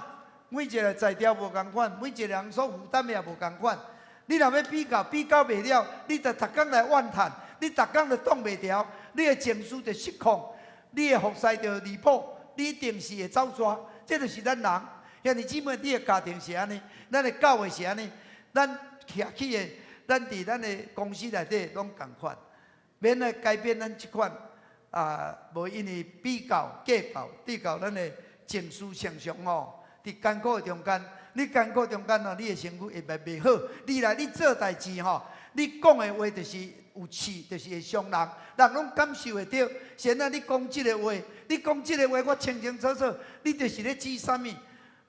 [SPEAKER 2] 每一个材料无共款，每一个人所负担的也无共款。你若要比较袂了，你就逐工来怨叹，你逐工就挡袂牢，你的情绪就失控，你的服侍就离谱，你一定是会走错。这就是咱人，兄弟姊妹，你的家庭是安尼，咱的教会是安尼，咱徛起的，咱伫咱的公司内底拢共款，免来改变咱即款无因为比较计较，对到咱的情绪上升伫艰苦的中间。你艰苦中间你的身躯会袂好。你来，你做代志你讲的话就是有刺，就是会伤人，人拢感受会到。现在你讲这个话，我清清楚楚，你就是咧指啥物？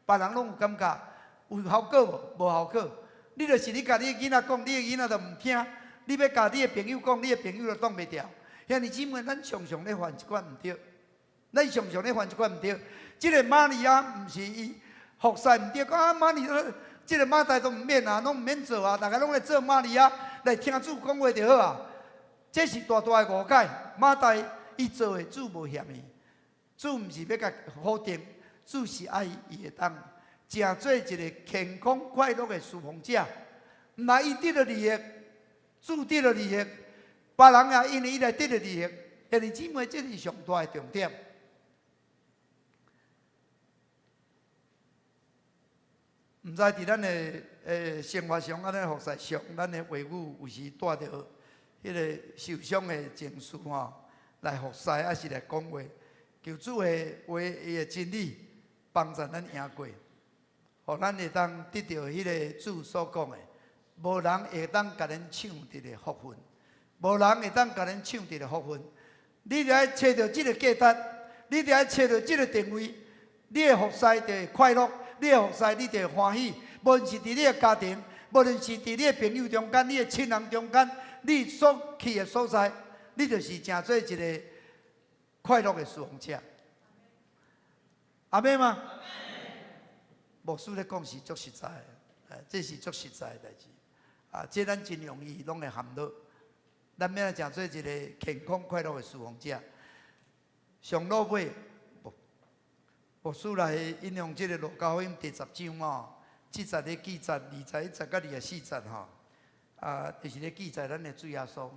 [SPEAKER 2] 别人拢有感觉，有效果无？无效果。你就是你甲你的囡仔讲，你的囡仔就唔听；你要甲你的朋友讲，你的朋友就挡袂牢。兄弟姊妹，咱常常咧犯一款唔对，咱常常咧犯一款唔对。这个玛利亚唔是伊。服侍唔对，讲玛利亚，这个马大都唔免拢唔免做大家拢来做玛利亚，来听主讲话就好啊。这是大大的误解。马大伊做的主无嫌伊，主唔是要甲否定，主是爱伊会当成做一个健康快乐的侍奉者。毋但伊得了利益，主得了利益，别人也因为伊来得了利益。兄弟姊妹，这是上大的重点。毋知伫咱的生活上，安尼服侍上，咱的话语有时带着迄个受伤的情绪吼，来服侍，还是来讲话。求主的话，伊的真理帮助咱赢过，互咱会当得到迄个主所讲的，无人会当甲咱抢得的福分，无人会当甲咱抢得的福分。你著爱找到即个价值，你著爱找到即个定位，你的服侍就会快乐。你的服侍，你就会欢喜。无论是伫你的家庭，无论是伫你的朋友中间、你的亲人中间，你所去的所在，你就是成做一个快乐的侍奉者。阿妹吗？牧师咧讲是足实在的，这是足实在的代志。这咱真容易拢会含到。咱要成做一个健康快乐的侍奉者。上落尾。牧师来引用这个《路加福音》第10章哦，70个记载，21节到24节吼，就是咧记载咱的主耶稣。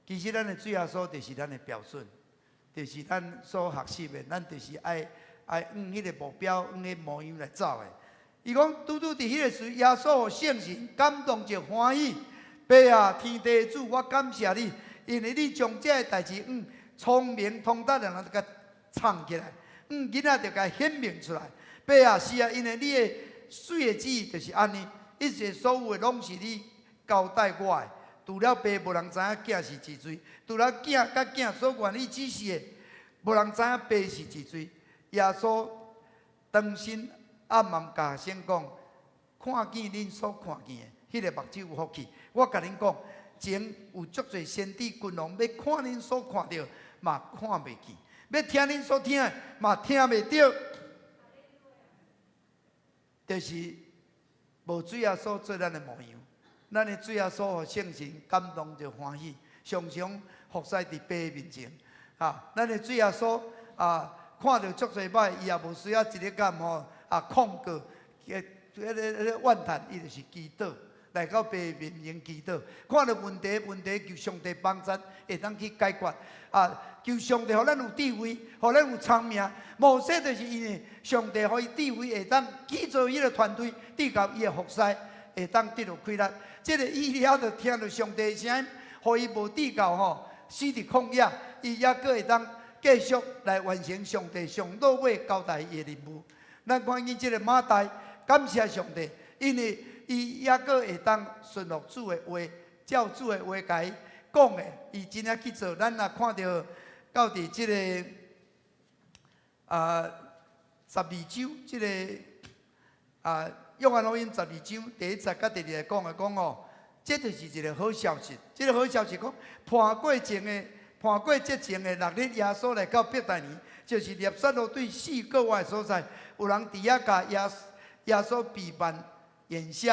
[SPEAKER 2] 其实咱的主耶稣就是咱的标准，就是咱所学习的，咱就是爱往迄个目标、往迄个模样来走的。伊讲，拄伫迄个时，耶稣互圣神感动就欢喜，爸啊，天地主，我感谢你，因为你将这个代志聪明通达的人甲藏起来。囡仔就甲显明出来。爸啊，是啊，因为你的水的旨意就是安尼，一切所有的拢是你交代我的。除了爸，无人知影囝是几岁；除了囝甲囝所愿意指示的，无人知影爸是几岁。耶稣当心暗暗甲先讲，看见恁所看见的，迄个目睭有福气。我甲恁讲，前有足侪先知君王要看恁所看到，嘛看袂见。要听恁所听的，嘛听袂到，就是无主耶稣做咱的模样。咱的主耶稣互圣神感动就欢喜，常常服侍伫爸面前。咱的主耶稣看到足侪歹，伊也无需要一日干控告，怨叹，伊就是祈祷。来到爸面前祈祷，看到问题求上帝帮助，会当去解决。求上帝互咱有智慧，互咱有聪明。摩西就是因为上帝互伊智慧，会当建造伊个团队，对到伊个服侍，会当得到快乐。这个以了就听到上帝声音，互伊无对到死伫旷野，伊也阁会当继续来完成上帝上到尾交代伊个任务。咱看见这个马大，感谢上帝，因为伊也阁会当顺服主的话，照主的话甲伊讲的，伊真正去做。咱若看到伫即个12章，即个约翰福音12章第1节甲第2节讲这就是一个好消息。这个好消息讲，判过节前的6日，耶稣来到伯大尼，就是列撒罗对4个外的所在，有人伫遐甲耶稣备办宴席，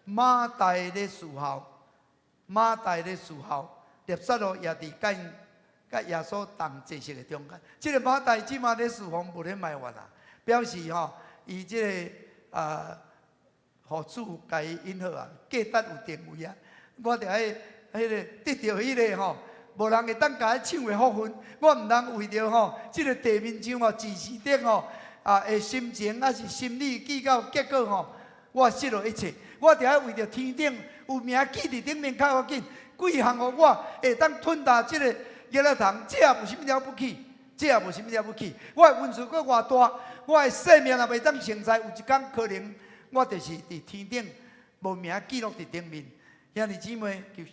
[SPEAKER 2] 马大咧侍候，列撒罗也伫甲耶稣同坐席的中间。这个马大即马咧侍奉，无咧埋怨啦，表示伊即个互主甲伊引好价值有定位我着爱迄个得到迄个无人会当甲伊抢的福分。我毋通为着即个地面上自视顶的心情还是心理计较结果我失落一切。我着爱为着天顶有名记伫顶面较要紧，几项互我会当吞下即个叶仔糖，这也无啥物了不起。我的运势阁偌大，我的生命也袂当成才，有一天可能我就是伫天顶无名记录伫顶面。兄弟姊妹，求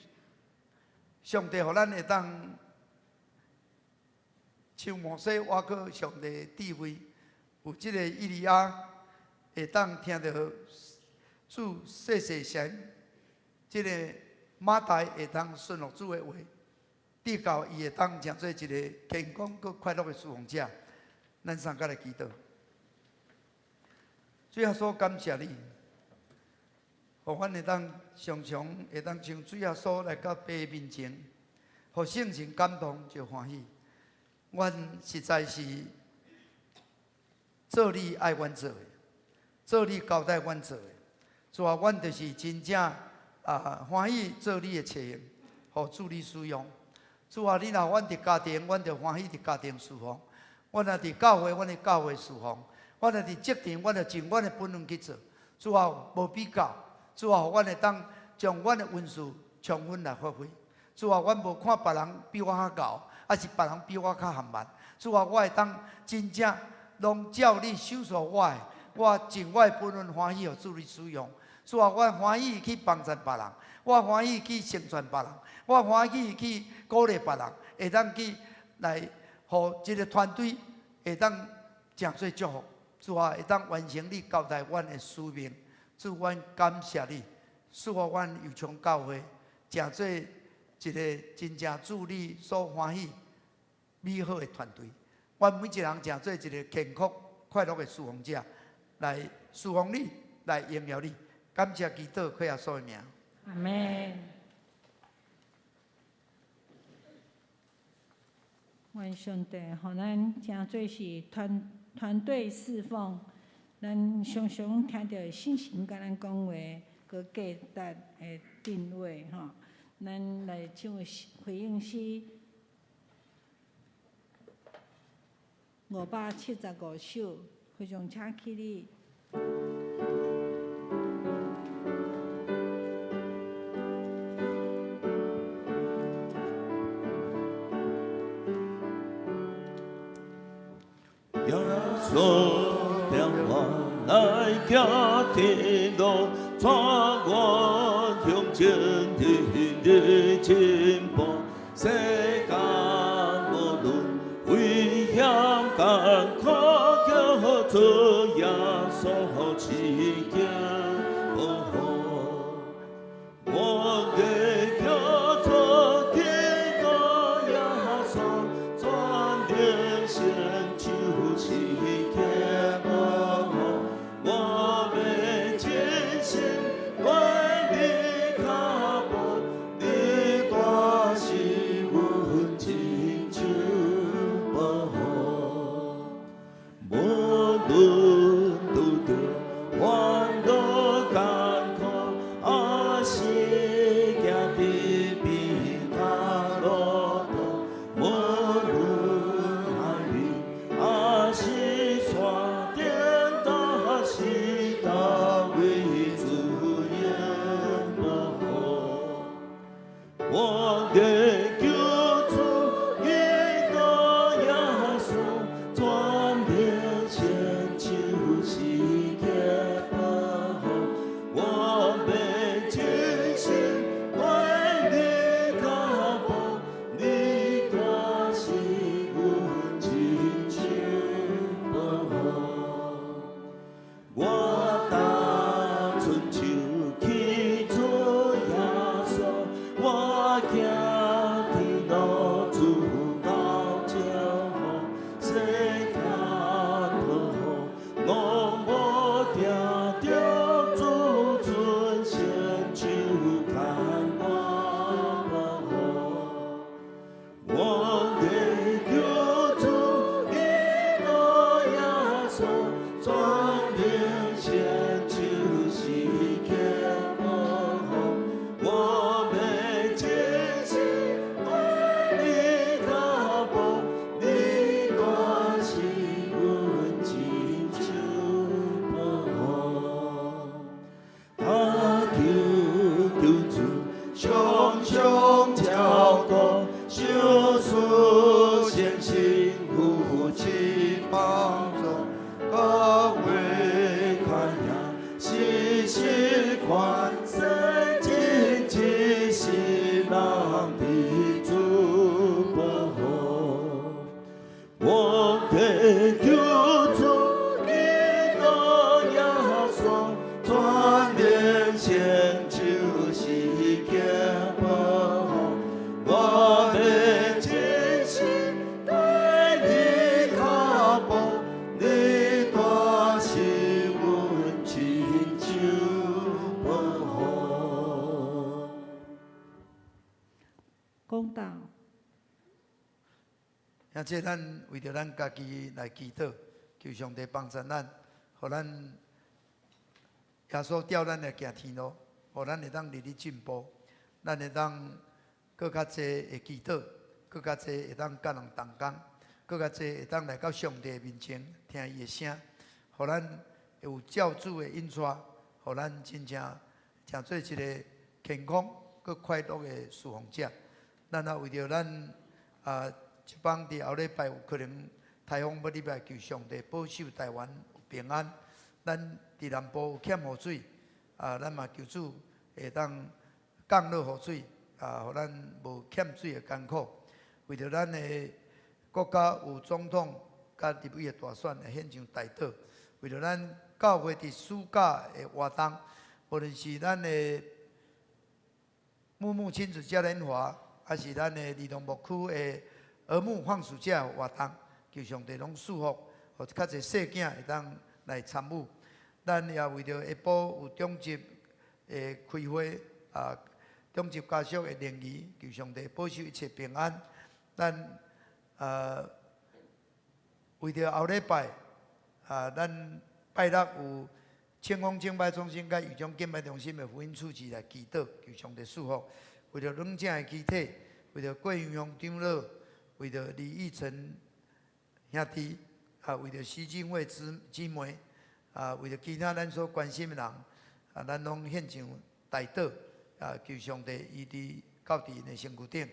[SPEAKER 2] 上帝互咱会当像摩西挖过上帝的智慧，有即个以利亚会当听到主细声，即个马大会当顺服主的话，得到伊会当成做一个健康佮快乐的侍奉者。咱三甲来祈祷。主耶稣，感谢你，互阮会当常常会当像主耶稣来到爸面前，互圣神感动就欢喜。阮实在是做你爱阮做的，做你交代阮做的。主啊，阮就是真正欢喜做你的切用，互主你使用。主啊，你若阮伫家庭，阮就欢喜伫家庭侍奉；阮若伫教会，阮伫教会侍奉；阮若伫职场，阮就尽阮的本分去做。主啊，无比较。主啊，互阮会当将阮的恩赐充分来发挥。主啊，阮无看别人比我较高，还是别人比我较含慢。主啊，我会当真正拢照你手所我的，我尽我的本分欢喜，互主你使用。主啊，我欢喜去帮助别人，我欢喜去成全别人，我欢喜去鼓励别人，会当去来，互一个团队会当诚做祝福。主啊，会当完成你交代阮的使命。主，阮感谢你，赐予阮油厂教会，诚做一个真正主你所欢喜美好的团队。阮每一人诚做一个健康快乐的侍奉者，来侍奉你，来荣耀你。感谢基督靠耶稣的名。
[SPEAKER 1] 阿门。愿上帝，互咱诚做是团队侍奉，咱常常听到信心甲咱讲话，佮价值的定位吼。咱来唱回应诗575首，非常请起立。
[SPEAKER 4] 耶稣让我来行天路，带我向前的进步。世间无论危险艰苦，叫做耶稣赐给保护。我的叫做基督耶稣，专定成就是给保护。我们真心为你靠步，你大是阮亲像保护。无论拄着烦恼艰苦，还是行直边头路途，无论海里还是山顶，都是到位主耶保护。我的救主基督耶稣，专定成就是给保护。我们真心为你靠步，你大是阮亲像保护。我单纯就去做耶稣，我行天路主高照好，世间好，拢无定着主尊先手牵我保护。我的救主基督耶稣，专定成就是给保护。我们真心为你靠步，你大是阮亲像保护。他求主常常照顾，小事诚心扶持帮助，各位看呀，时时宽恕，真只是人的主保护。我的救主基督耶稣，专定成就是给保护。我们真心对你靠步，你大是阮亲像保护。
[SPEAKER 1] 讲到
[SPEAKER 2] 而且咱为着咱家己来祈祷，求上帝帮助咱，互咱耶稣调咱来行天路，互咱会当日日进步，咱会当更较侪会祈祷，更较侪会当甲人同工，更较侪会当来到上帝面前听伊的声，互咱有教主的引带，互咱真正做一个健康、佮快乐的侍奉者。咱也为着咱这帮伫后礼拜有可能台风要入来，求上帝保守台湾有平安。咱伫南部有欠雨水，咱嘛求主会当降落雨水，互咱无欠水的艰苦。为着咱的国家有总统甲立委的大选会献上大道，为着咱教会伫暑假的活动，无论是咱的木木亲子嘉年华，还是咱的儿童牧区的儿牧放暑假活动，求上帝拢祝福，互较侪细囝会当来参与。咱也为着下晡有中集的开会，中集家属的联谊，求上帝保守一切平安。咱为着后礼拜，咱拜六有清风敬拜中心甲余中敬拜中心的福音处置来祈祷，求上帝祝福。为着软正的肢体，为着郭云雄长老，为着李义成兄弟，为着徐金惠姊妹，为着其他咱所关心的人，咱拢献上大祷，求上帝伊伫到伫因的身躯顶。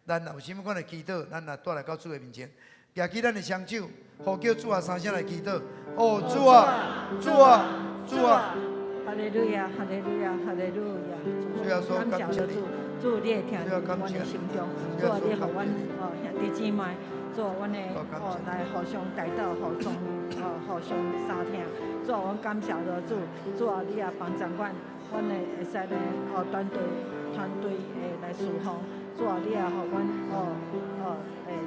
[SPEAKER 2] 咱有啥物款的祈祷，咱也带来到主的面前，举起咱的双手，呼叫主啊三声来祈祷。哦，主啊，主啊，主啊！
[SPEAKER 1] 哈利路亚，哈利路亚，哈利路亚！感谢主，主你会听阮的心中，主啊，你互阮兄弟姊妹，主啊，阮的来互相带到，互相相听。主啊，阮感谢着主，主啊，你也帮助阮，阮的会使咧团队会来侍奉。主啊，你也互阮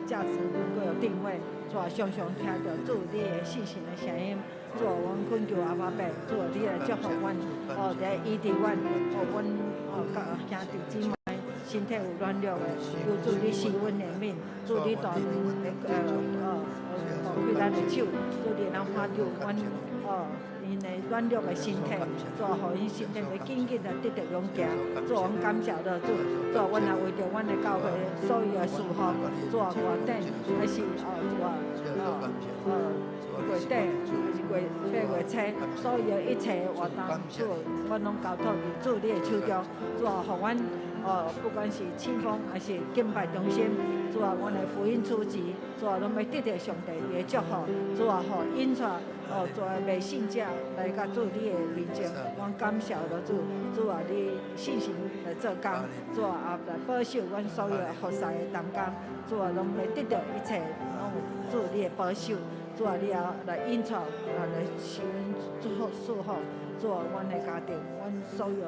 [SPEAKER 1] 价值各有定位。主啊，常常听到主你的信心的声音。主啊，阮恳求阿爸爸，主啊，你来祝福阮，来医治阮，阮兄弟姊妹身体有软弱的，求主你施阮怜悯，主你大开咱的手，主你能化救阮因的软弱的身体，主啊，互因身体要紧紧的得到勇行。主啊，阮感谢着主，主啊，阮也为着阮的教会所有的事奉，主啊，外顶还是主啊月底还是8月初，所有一切活动，主，阮拢交托伫主你的手中。主啊，互阮不管是庆丰还是敬拜中心，主啊，阮的福音主持，主啊，拢要得到上帝的祝福。主啊，互引出主啊，未信者来甲主你的面前，阮感谢着主，主啊，你信心来做工，主啊，也来保守阮所有的服侍的同工，主啊，拢要得到一切，拢有主你的保守。主啊，你也来引出，来受祝福，主啊，阮的家庭，阮所有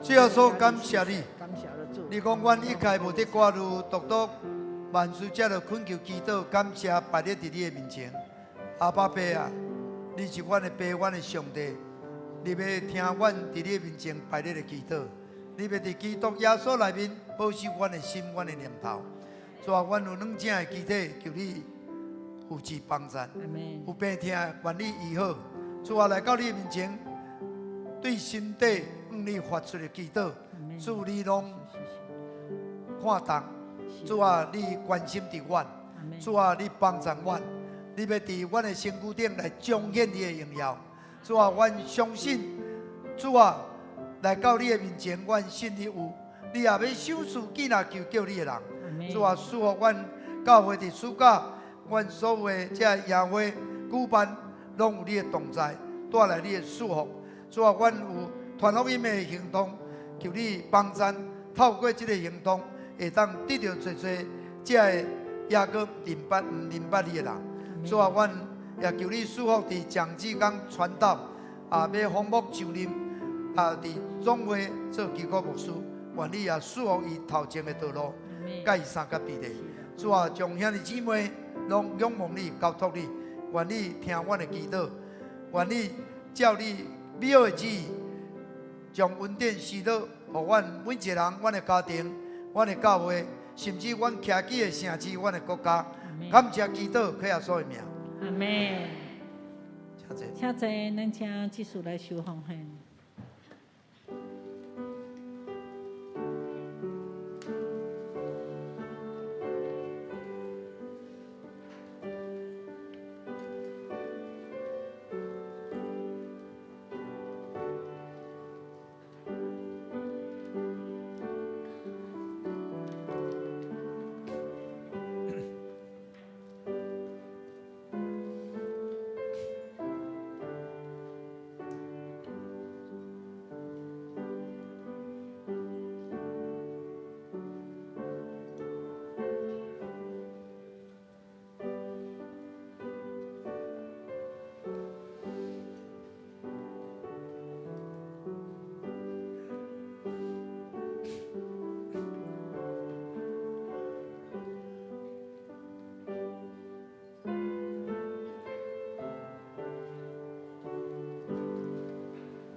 [SPEAKER 2] 主耶稣，感谢你，
[SPEAKER 1] 感谢了主。
[SPEAKER 2] 你讲阮一概无得挂入独独，万事皆着恳求祈祷，感谢摆列伫你的面前。阿爸爸啊，你是阮的爸，阮的上帝，你要听阮伫你的面前摆列的祈祷，你要伫基督耶稣内面保守阮的心，阮的念头。主啊，阮有软正的肢体，求你扶持帮助，有病痛愿你医好。主啊，来到你的面前，对身体你发出的祈祷，主你拢看重。主啊，你关心伫阮，主啊，你帮助阮，你要伫阮的身躯顶来彰显你的荣耀。主啊，阮相信，主啊，来到你的面前，阮信你有，你也要手术记那求救你的人。主啊，祝福阮教会伫暑假，阮所有的这夜会举办，拢有你的同在，带来你的祝福。主啊，阮有传福音的行动，求你帮助，透过这个行动，会当得到最最这个雅各唔明白你的人。主啊，阮也求你祝福伫蒋志刚传道，要丰牧就任，伫总会做基督牧师，愿你也祝福伊头前的道路，甲伊三甲比例。主啊，将兄弟姊妹拢仰望你，交托你，愿你听阮的祈祷，愿你照你美好的旨意，将恩典施到，互阮每一个人、阮的家庭、阮的教会，甚至阮徛起的城市、阮的国家。感谢祈祷，靠耶稣的名。
[SPEAKER 1] 阿门。
[SPEAKER 2] 请坐。
[SPEAKER 1] 请坐，咱请技术来收奉献。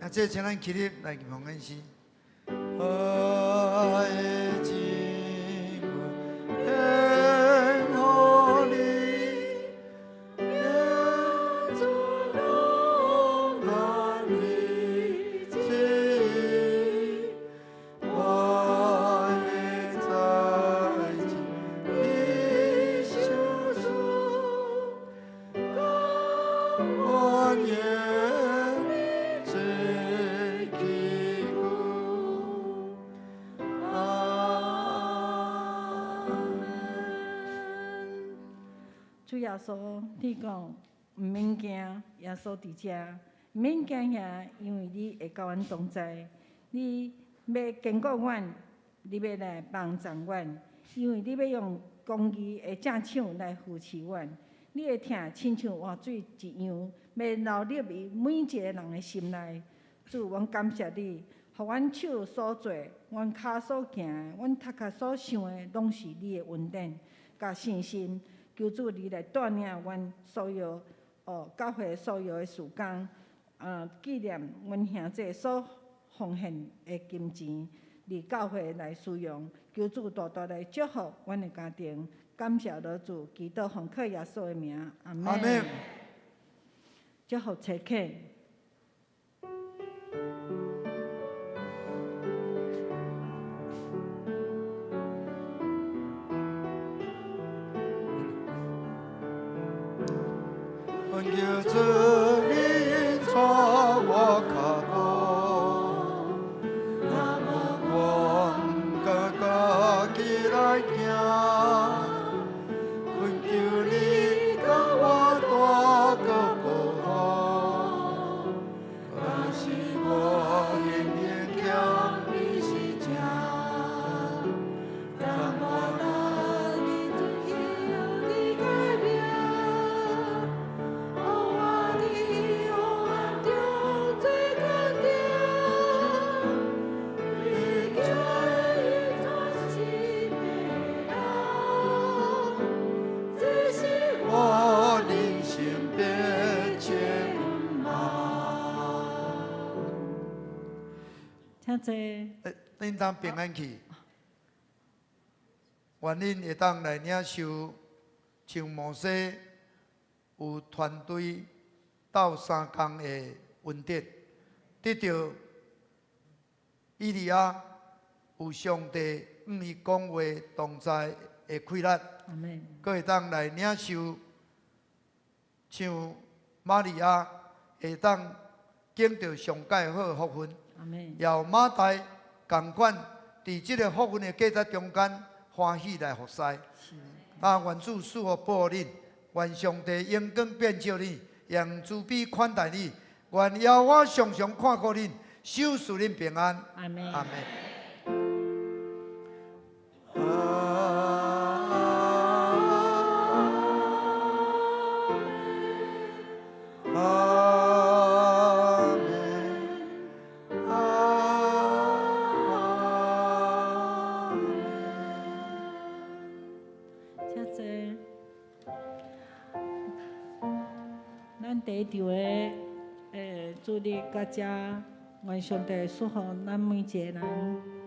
[SPEAKER 2] 啊，这请咱起立来奉献诗。爱的情献乎你，愿主永远你心。我的在情你相属，我愿。主耶稣，你讲唔免惊，耶稣伫遮，唔免惊遐，因为你会甲阮同在。你要坚固阮，你要来帮助阮，因为你要用公义的正手来扶持阮。你的疼亲像换水一样，要流入于每一个人的心内。主，阮感谢你，互阮手所做，阮骹所行，阮头壳所想的，拢是你的恩典，甲信心。求主你来带领阮所有教会所有的事工，纪念阮兄弟所奉献的金钱，伫教会来使用。求主大大来祝福阮的家庭，感谢老主，祈祷奉靠耶稣的名，阿门。阿门。祝福切克。求主你带我脚步，我家己来行。恳求你甲我大个保护，若是我仍然欠你是正，让我拿你自己的改变。请坐。恁当平安去，愿恁会当来领受像摩西有团队斗3工的恩典，得到以利亚有上帝与伊讲话同在的快乐，佫会当来领受像玛利亚会当经到上界好的福分。也有马大同款，伫即个福分的价值中间欢喜来服侍。愿主赐福保护恁，愿上帝荣光变照恁，用慈悲款待你。愿耶和华常常看顾恁，守护恁平安。阿门。阿门。第一场的主日到遮，愿上帝祝福咱每一个人。